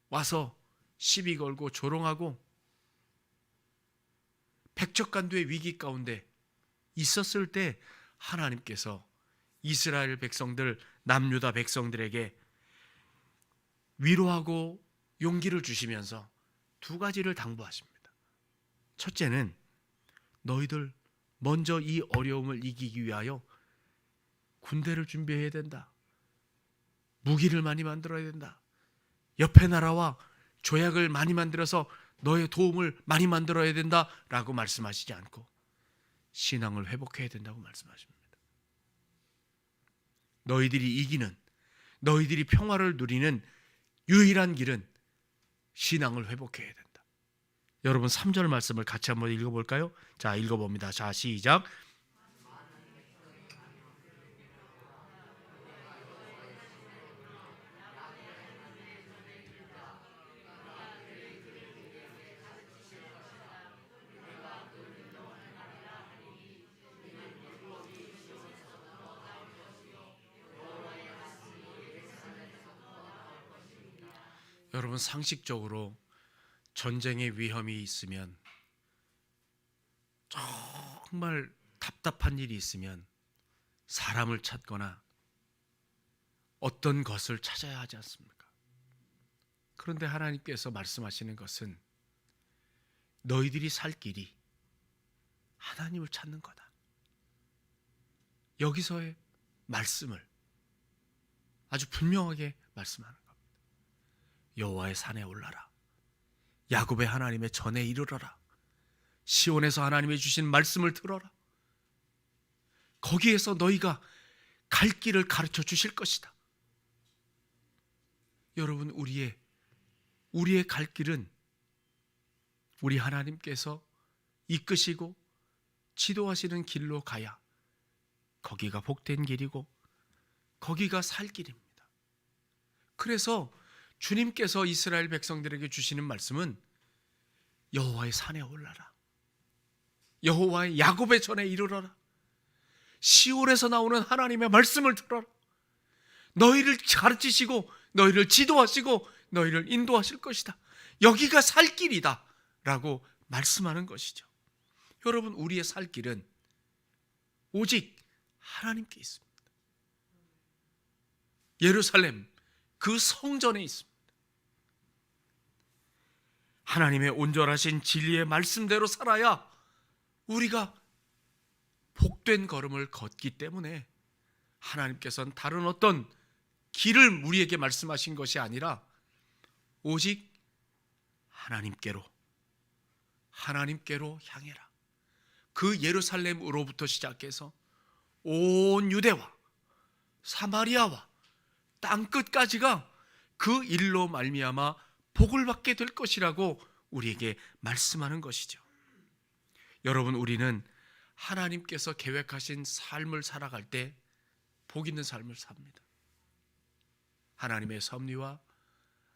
와서 시비 걸고 조롱하고 백척간두의 위기 가운데 있었을 때 하나님께서 이스라엘 백성들, 남유다 백성들에게 위로하고 용기를 주시면서 두 가지를 당부하십니다. 첫째는 너희들 먼저 이 어려움을 이기기 위하여 군대를 준비해야 된다. 무기를 많이 만들어야 된다. 옆에 나라와 조약을 많이 만들어서 너의 도움을 많이 만들어야 된다라고 말씀하시지 않고 신앙을 회복해야 된다고 말씀하십니다. 너희들이 이기는, 너희들이 평화를 누리는 유일한 길은 신앙을 회복해야 된다. 여러분 3절 말씀을 같이 한번 읽어볼까요? 자, 읽어봅니다. 자, 시작. 여러분 상식적으로 전쟁의 위험이 있으면, 정말 답답한 일이 있으면 사람을 찾거나 어떤 것을 찾아야 하지 않습니까? 그런데 하나님께서 말씀하시는 것은 너희들이 살 길이 하나님을 찾는 거다. 여기서의 말씀을 아주 분명하게 말씀하는 겁니다. 여호와의 산에 올라라. 야곱의 하나님의 전에 이르러라. 시온에서 하나님이 주신 말씀을 들어라. 거기에서 너희가 갈 길을 가르쳐 주실 것이다. 여러분, 우리의 갈 길은 우리 하나님께서 이끄시고 지도하시는 길로 가야 거기가 복된 길이고 거기가 살 길입니다. 그래서 주님께서 이스라엘 백성들에게 주시는 말씀은 여호와의 산에 올라라. 여호와의 야곱의 전에 이르러라. 시온에서 나오는 하나님의 말씀을 들어라. 너희를 가르치시고 너희를 지도하시고 너희를 인도하실 것이다. 여기가 살 길이다 라고 말씀하는 것이죠. 여러분, 우리의 살 길은 오직 하나님께 있습니다. 예루살렘 그 성전에 있습니다. 하나님의 온전하신 진리의 말씀대로 살아야 우리가 복된 걸음을 걷기 때문에 하나님께서는 다른 어떤 길을 우리에게 말씀하신 것이 아니라 오직 하나님께로 향해라. 그 예루살렘으로부터 시작해서 온 유대와 사마리아와 땅끝까지가 그 일로 말미암아 복을 받게 될 것이라고 우리에게 말씀하는 것이죠. 여러분, 우리는 하나님께서 계획하신 삶을 살아갈 때 복 있는 삶을 삽니다. 하나님의 섭리와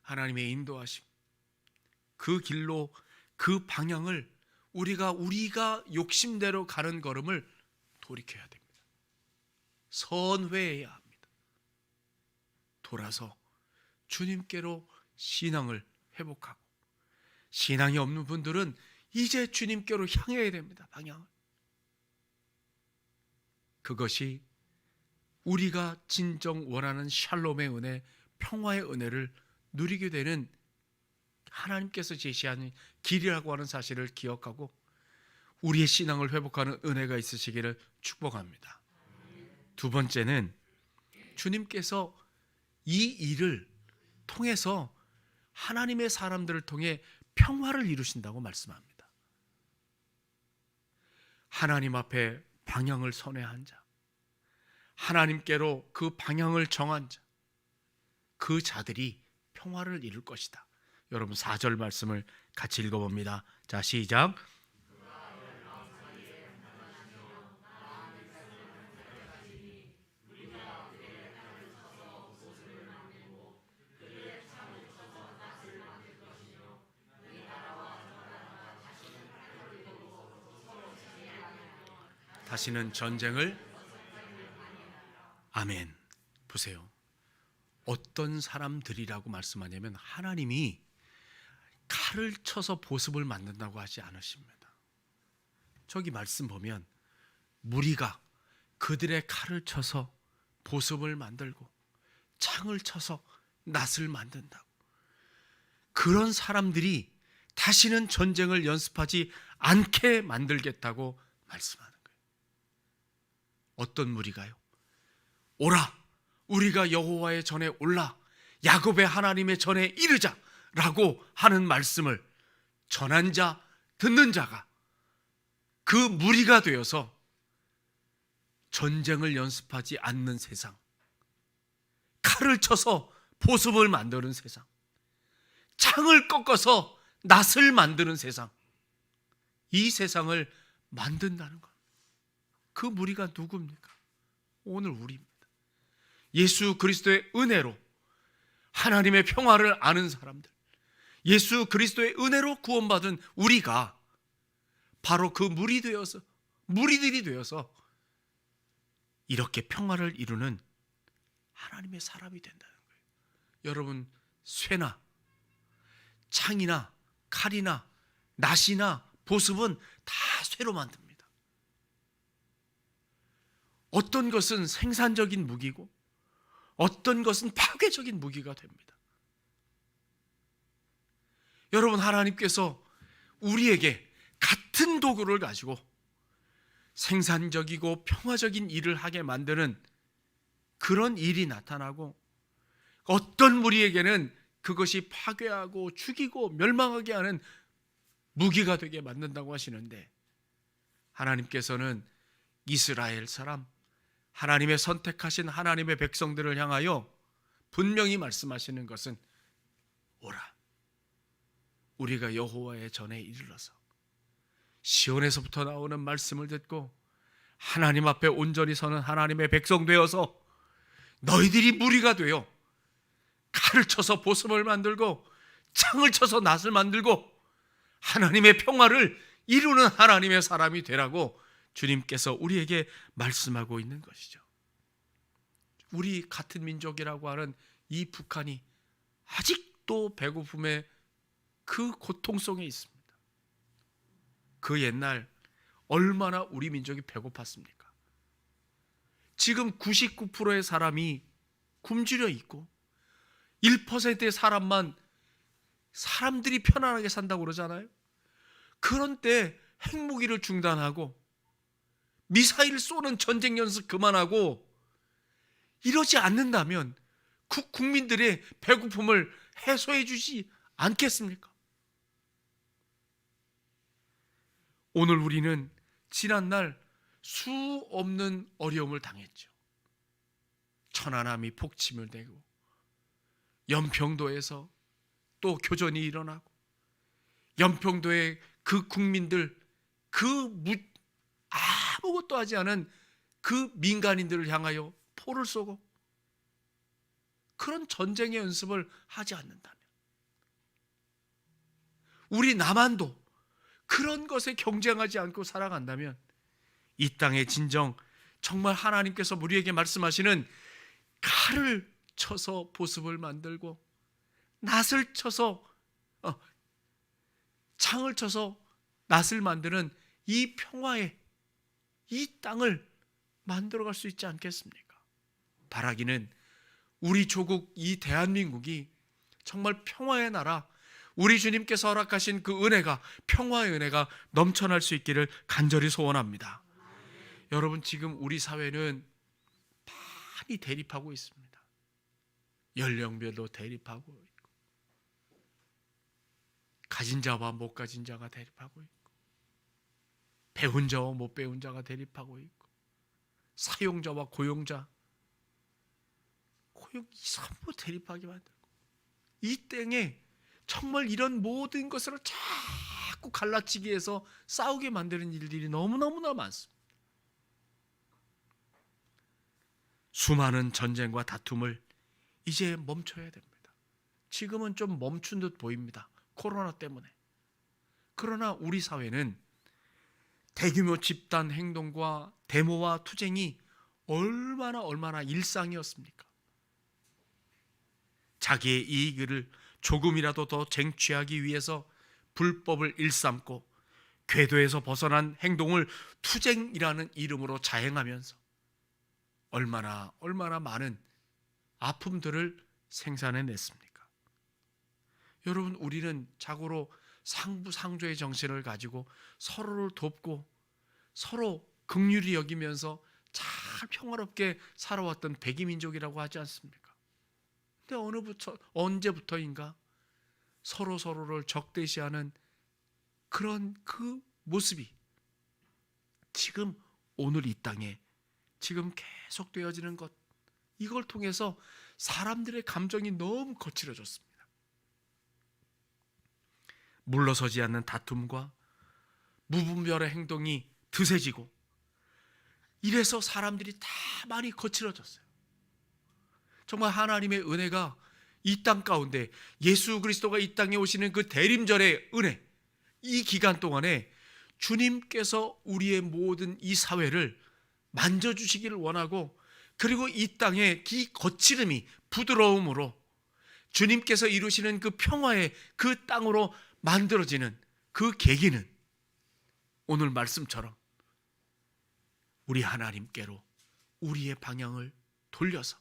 하나님의 인도하심, 그 길로, 그 방향을 우리가 욕심대로 가는 걸음을 돌이켜야 됩니다. 선회해야 합니다. 돌아서 주님께로 신앙을 회복하고, 신앙이 없는 분들은 이제 주님께로 향해야 됩니다. 방향을. 그것이 우리가 진정 원하는 샬롬의 은혜, 평화의 은혜를 누리게 되는 하나님께서 제시하는 길이라고 하는 사실을 기억하고 우리의 신앙을 회복하는 은혜가 있으시기를 축복합니다. 두 번째는 주님께서 이 일을 통해서 하나님의 사람들을 통해 평화를 이루신다고 말씀합니다. 하나님 앞에 방향을 선회한 자, 하나님께로 그 방향을 정한 자, 그 자들이 평화를 이룰 것이다. 여러분 4절 말씀을 같이 읽어봅니다. 자, 시작. 다시는 전쟁을 아멘. 보세요. 어떤 사람들이라고 말씀하냐면 하나님이 칼을 쳐서 보습을 만든다고 하지 않으십니다. 저기 말씀 보면 무리가 그들의 칼을 쳐서 보습을 만들고 창을 쳐서 낫을 만든다고. 그런 사람들이 다시는 전쟁을 연습하지 않게 만들겠다고 말씀하는 거예요. 어떤 무리가요? 오라, 우리가 여호와의 전에 올라 야곱의 하나님의 전에 이르자 라고 하는 말씀을 전한 자, 듣는 자가 그 무리가 되어서 전쟁을 연습하지 않는 세상, 칼을 쳐서 보습을 만드는 세상, 창을 꺾어서 낫을 만드는 세상, 이 세상을 만든다는 것. 그 무리가 누굽니까? 오늘 우리입니다. 예수 그리스도의 은혜로 하나님의 평화를 아는 사람들, 예수 그리스도의 은혜로 구원받은 우리가 바로 그 무리들이 되어서 이렇게 평화를 이루는 하나님의 사람이 된다는 거예요. 여러분, 쇠나 창이나 칼이나 낫이나 보습은 다 쇠로 만듭니다. 어떤 것은 생산적인 무기고 어떤 것은 파괴적인 무기가 됩니다. 여러분, 하나님께서 우리에게 같은 도구를 가지고 생산적이고 평화적인 일을 하게 만드는 그런 일이 나타나고 어떤 무리에게는 그것이 파괴하고 죽이고 멸망하게 하는 무기가 되게 만든다고 하시는데, 하나님께서는 이스라엘 사람, 하나님의 선택하신 하나님의 백성들을 향하여 분명히 말씀하시는 것은 오라, 우리가 여호와의 전에 이르러서 시온에서부터 나오는 말씀을 듣고 하나님 앞에 온전히 서는 하나님의 백성 되어서 너희들이 무리가 되어 칼을 쳐서 보습을 만들고 창을 쳐서 낫을 만들고 하나님의 평화를 이루는 하나님의 사람이 되라고 주님께서 우리에게 말씀하고 있는 것이죠. 우리 같은 민족이라고 하는 이 북한이 아직도 배고픔의 그 고통 속에 있습니다. 그 옛날 얼마나 우리 민족이 배고팠습니까? 지금 99%의 사람이 굶주려 있고 1%의 사람들이 편안하게 산다고 그러잖아요. 그런 때 핵무기를 중단하고 미사일 쏘는 전쟁 연습 그만하고 이러지 않는다면 국민들의 배고픔을 해소해 주지 않겠습니까? 오늘 우리는 지난날 수 없는 어려움을 당했죠. 천안함이 폭침을 내고 연평도에서 또 교전이 일어나고 연평도의 그 국민들, 아무것도 하지 않은 그 민간인들을 향하여 포를 쏘고 그런 전쟁의 연습을 하지 않는다면, 우리 남한도 그런 것에 경쟁하지 않고 살아간다면 이 땅에 진정 정말 하나님께서 우리에게 말씀하시는 칼을 쳐서 보습을 만들고 낫을 쳐서 창을 쳐서 낫을 만드는 이 평화의 이 땅을 만들어갈 수 있지 않겠습니까? 바라기는 우리 조국 이 대한민국이 정말 평화의 나라, 우리 주님께서 허락하신 그 은혜가, 평화의 은혜가 넘쳐날 수 있기를 간절히 소원합니다. 여러분, 지금 우리 사회는 많이 대립하고 있습니다. 연령별로 대립하고 있고, 가진 자와 못 가진 자가 대립하고 있고, 배운 자와 못 배운 자가 대립하고 있고, 사용자와 고용자, 전부 대립하게 만들고, 이 땡에 정말 이런 모든 것을 자꾸 갈라치기 해서 싸우게 만드는 일들이 너무너무나 많습니다. 수많은 전쟁과 다툼을 이제 멈춰야 됩니다. 지금은 좀 멈춘 듯 보입니다. 코로나 때문에. 그러나 우리 사회는 대규모 집단 행동과 데모와 투쟁이 얼마나 일상이었습니까? 자기의 이익을 조금이라도 더 쟁취하기 위해서 불법을 일삼고 궤도에서 벗어난 행동을 투쟁이라는 이름으로 자행하면서 얼마나 많은 아픔들을 생산해냈습니까? 여러분, 우리는 자고로 상부상조의 정신을 가지고 서로를 돕고 서로 긍휼히 여기면서 잘 평화롭게 살아왔던 백이민족이라고 하지 않습니까? 근데 언제부터인가 서로를 적대시하는 그런 그 모습이 지금 오늘 이 땅에 지금 계속되어지는 것, 이걸 통해서 사람들의 감정이 너무 거칠어졌습니다. 물러서지 않는 다툼과 무분별의 행동이 드세지고, 이래서 사람들이 다 많이 거칠어졌어요. 정말 하나님의 은혜가 이 땅 가운데, 예수 그리스도가 이 땅에 오시는 그 대림절의 은혜, 이 기간 동안에 주님께서 우리의 모든 이 사회를 만져주시기를 원하고, 그리고 이 땅의 이 거칠음이 부드러움으로 주님께서 이루시는 그 평화의 그 땅으로 만들어지는 그 계기는 오늘 말씀처럼 우리 하나님께로 우리의 방향을 돌려서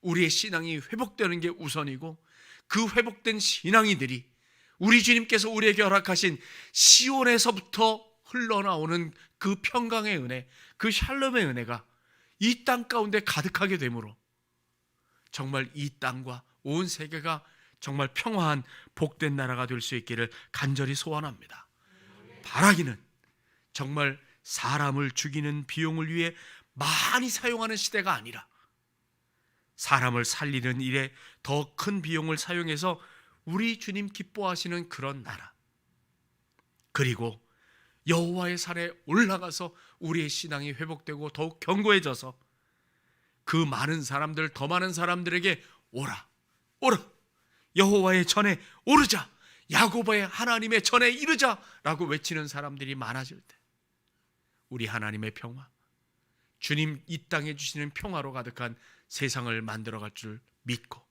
우리의 신앙이 회복되는 게 우선이고, 그 회복된 신앙이들이 우리 주님께서 우리에게 허락하신 시온에서부터 흘러나오는 그 평강의 은혜, 그 샬롬의 은혜가 이 땅 가운데 가득하게 되므로 정말 이 땅과 온 세계가 정말 평화한 복된 나라가 될 수 있기를 간절히 소원합니다. 바라기는 정말 사람을 죽이는 비용을 위해 많이 사용하는 시대가 아니라 사람을 살리는 일에 더 큰 비용을 사용해서 우리 주님 기뻐하시는 그런 나라, 그리고 여호와의 산에 올라가서 우리의 신앙이 회복되고 더욱 견고해져서 그 많은 사람들, 더 많은 사람들에게 오라 여호와의 전에 오르자, 야고보의 하나님의 전에 이르자 라고 외치는 사람들이 많아질 때, 우리 하나님의 평화, 주님 이 땅에 주시는 평화로 가득한 세상을 만들어갈 줄 믿고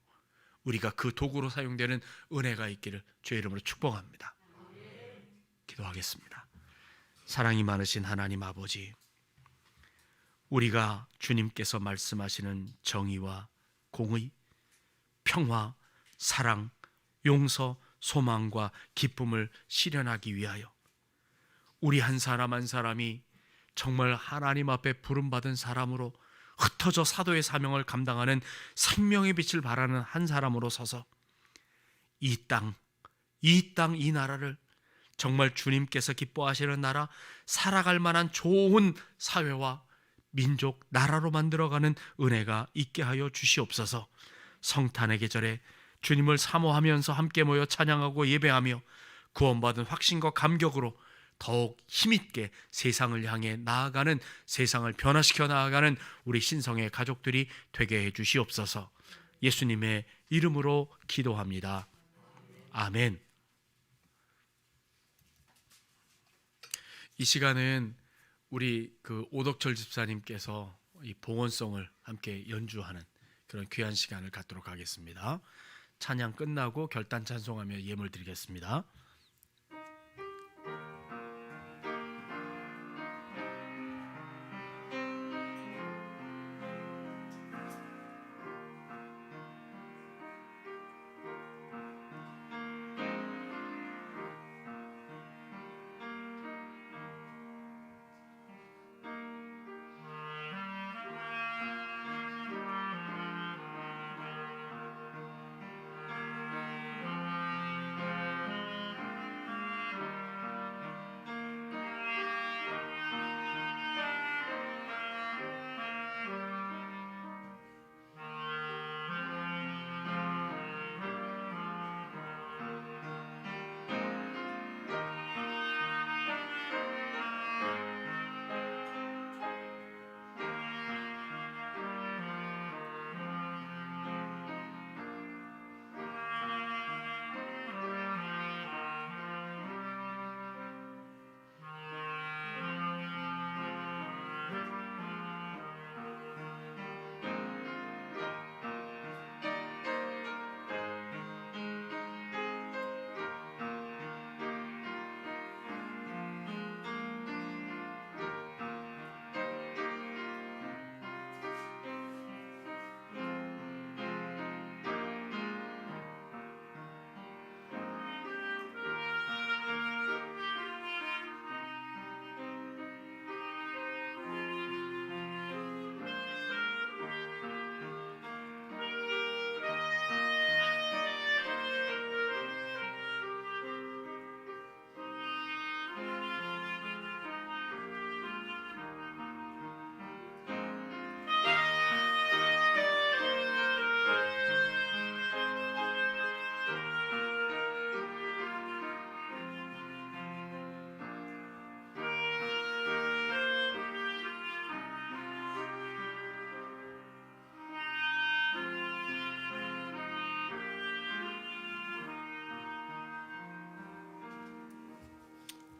우리가 그 도구로 사용되는 은혜가 있기를 주의 이름으로 축복합니다. 기도하겠습니다. 사랑이 많으신 하나님 아버지, 우리가 주님께서 말씀하시는 정의와 공의, 평화, 사랑, 용서, 소망과 기쁨을 실현하기 위하여 우리 한 사람 한 사람이 정말 하나님 앞에 부름받은 사람으로 흩어져 사도의 사명을 감당하는 생명의 빛을 발하는 한 사람으로 서서 이 땅, 이 나라를 정말 주님께서 기뻐하시는 나라, 살아갈 만한 좋은 사회와 민족, 나라로 만들어가는 은혜가 있게 하여 주시옵소서. 성탄의 계절에 주님을 사모하면서 함께 모여 찬양하고 예배하며 구원받은 확신과 감격으로 더욱 힘있게 세상을 향해 나아가는, 세상을 변화시켜 나아가는 우리 신성의 가족들이 되게 해 주시옵소서. 예수님의 이름으로 기도합니다. 아멘. 이 시간은 우리 그 오덕철 집사님께서 이 봉헌송을 함께 연주하는 그런 귀한 시간을 갖도록 하겠습니다. 찬양 끝나고 결단 찬송하며 예물 드리겠습니다.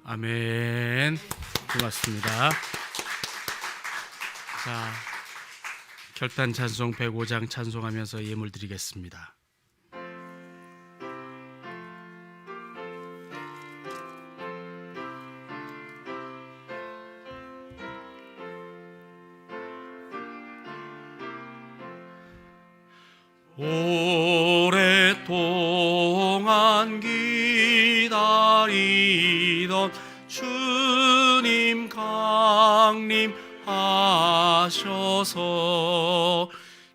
아멘. 고맙습니다. 자, 결단 찬송 105장 찬송하면서 예물 드리겠습니다. 오랫동안 기다리던 주님 강림하셔서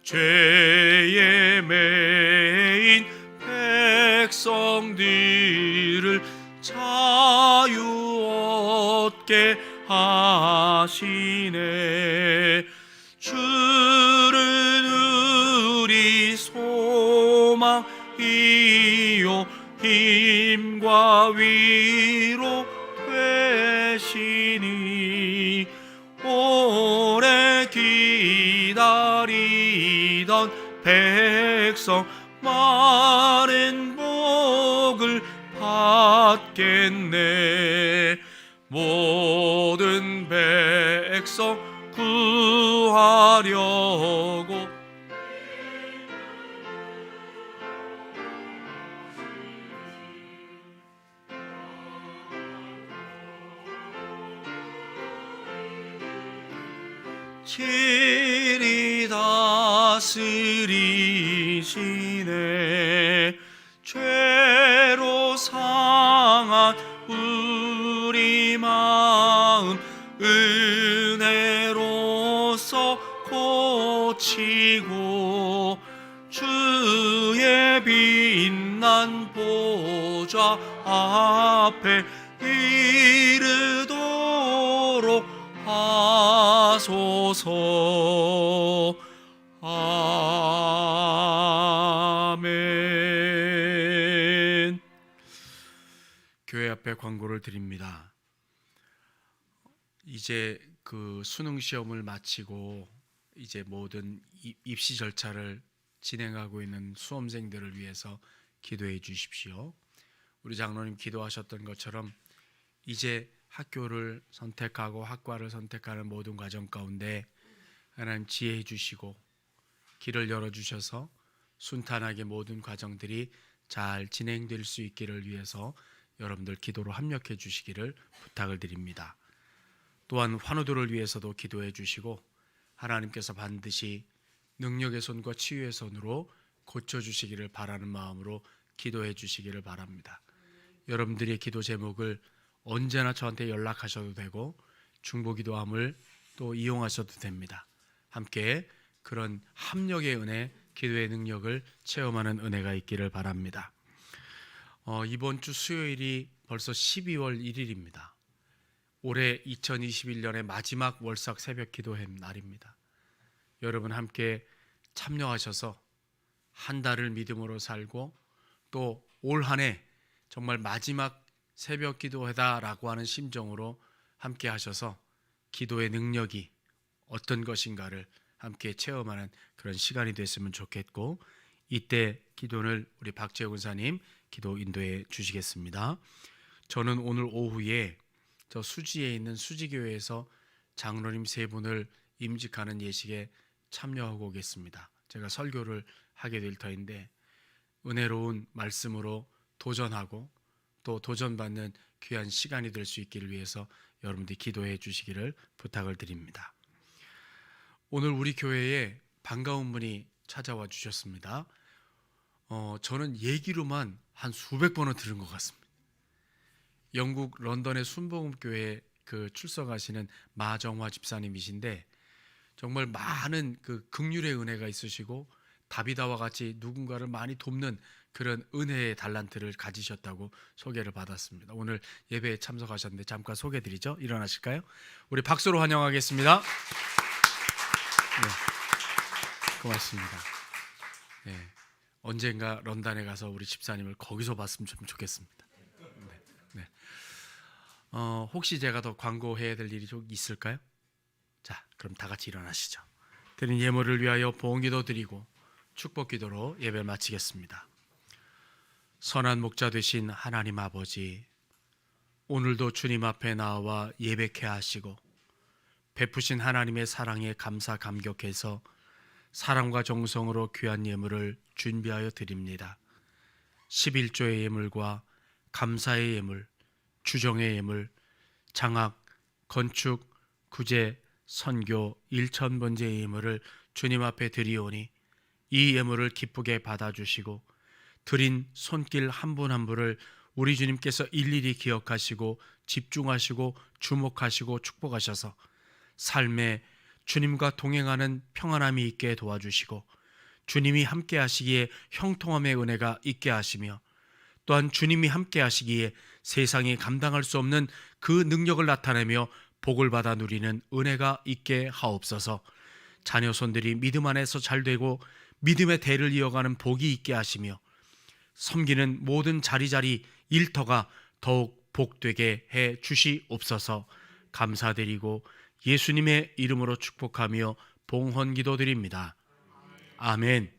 죄에 매인 백성들을 자유 얻게 하시네. 주는 우리 소망이요 힘과 위로 되시니 오래 기다리던 백성 많은 복을 받겠네. 모든 백성 구하려고 진리 다스리시네. 죄로 상한 우리 마음 은혜로서 고치고 주의 빛난 보좌 앞에 이르도록 하소서. 아멘. 교회 앞에 광고를 드립니다. 이제 그 수능 시험을 마치고 이제 모든 입시 절차를 진행하고 있는 수험생들을 위해서 기도해 주십시오. 우리 장로님 기도하셨던 것처럼 이제 학교를 선택하고 학과를 선택하는 모든 과정 가운데 하나님 지혜해 주시고 길을 열어 주셔서 순탄하게 모든 과정들이 잘 진행될 수 있기를 위해서 여러분들 기도로 합력해 주시기를 부탁을 드립니다. 또한 환우들을 위해서도 기도해 주시고 하나님께서 반드시 능력의 손과 치유의 손으로 고쳐주시기를 바라는 마음으로 기도해 주시기를 바랍니다. 여러분들의 기도 제목을 언제나 저한테 연락하셔도 되고 중보기도함을 또 이용하셔도 됩니다. 함께 그런 합력의 은혜, 기도의 능력을 체험하는 은혜가 있기를 바랍니다. 이번 주 수요일이 벌써 12월 1일입니다. 올해 2021년의 마지막 월삭 새벽 기도회 날입니다. 여러분 함께 참여하셔서 한 달을 믿음으로 살고 또 올 한 해 정말 마지막 새벽 기도회다라고 하는 심정으로 함께 하셔서 기도의 능력이 어떤 것인가를 함께 체험하는 그런 시간이 됐으면 좋겠고, 이때 기도를 우리 박재호 군사님 기도 인도해 주시겠습니다. 저는 오늘 오후에 저 수지에 있는 수지교회에서 장로님 세 분을 임직하는 예식에 참여하고 오겠습니다. 제가 설교를 하게 될 터인데 은혜로운 말씀으로 도전하고 또 도전받는 귀한 시간이 될 수 있기를 위해서 여러분들이 기도해 주시기를 부탁을 드립니다. 오늘 우리 교회에 반가운 분이 찾아와 주셨습니다. 저는 얘기로만 한 수백 번은 들은 것 같습니다. 영국 런던의 순복음교회 그 출석하시는 마정화 집사님이신데 정말 많은 그 긍휼의 은혜가 있으시고 다비다와 같이 누군가를 많이 돕는 그런 은혜의 달란트를 가지셨다고 소개를 받았습니다. 오늘 예배에 참석하셨는데 잠깐 소개드리죠. 일어나실까요? 우리 박수로 환영하겠습니다. 네, 고맙습니다. 네, 언젠가 런던에 가서 우리 집사님을 거기서 봤으면 좀 좋겠습니다. 네. 혹시 제가 더 광고해야 될 일이 좀 있을까요? 자, 그럼 다 같이 일어나시죠. 드린 예물을 위하여 보응기도 드리고 축복기도로 예배를 마치겠습니다. 선한 목자 되신 하나님 아버지, 오늘도 주님 앞에 나와 예배케 하시고 베푸신 하나님의 사랑에 감사 감격해서 사랑과 정성으로 귀한 예물을 준비하여 드립니다. 11조의 예물과 감사의 예물, 주정의 예물, 장학, 건축, 구제, 선교, 일천번제의 예물을 주님 앞에 드리오니 이 예물을 기쁘게 받아주시고 드린 손길 한 분 한 분을 우리 주님께서 일일이 기억하시고 집중하시고 주목하시고 축복하셔서 삶에 주님과 동행하는 평안함이 있게 도와주시고 주님이 함께 하시기에 형통함의 은혜가 있게 하시며 또한 주님이 함께 하시기에 세상이 감당할 수 없는 그 능력을 나타내며 복을 받아 누리는 은혜가 있게 하옵소서. 자녀손들이 믿음 안에서 잘되고 믿음의 대를 이어가는 복이 있게 하시며 섬기는 모든 자리자리 일터가 더욱 복되게 해 주시옵소서. 감사드리고 예수님의 이름으로 축복하며 봉헌 기도드립니다. 아멘.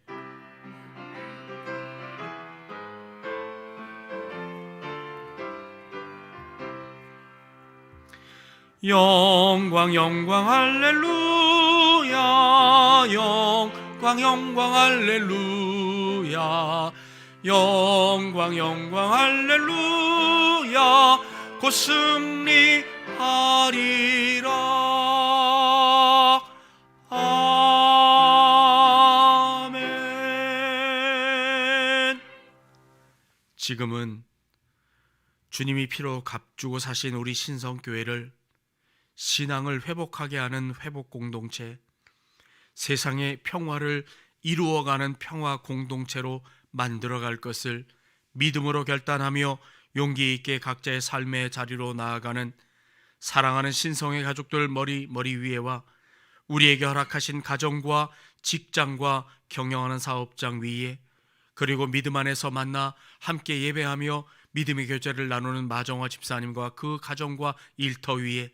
영광 영광 할렐루야, 영광 영광 할렐루야, 영광 영광 할렐루야, 곧 승리하리라. 아멘. 지금은 주님이 피로 값주고 사신 우리 신성교회를 신앙을 회복하게 하는 회복 공동체, 세상의 평화를 이루어가는 평화 공동체로 만들어갈 것을 믿음으로 결단하며 용기 있게 각자의 삶의 자리로 나아가는 사랑하는 신성의 가족들 머리 위에와 우리에게 허락하신 가정과 직장과 경영하는 사업장 위에, 그리고 믿음 안에서 만나 함께 예배하며 믿음의 교제를 나누는 마정화 집사님과 그 가정과 일터 위에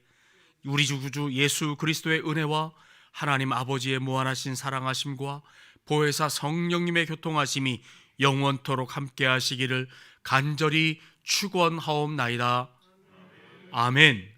우리 주 구주 예수 그리스도의 은혜와 하나님 아버지의 무한하신 사랑하심과 보혜사 성령님의 교통하심이 영원토록 함께 하시기를 간절히 축원하옵나이다. 아멘.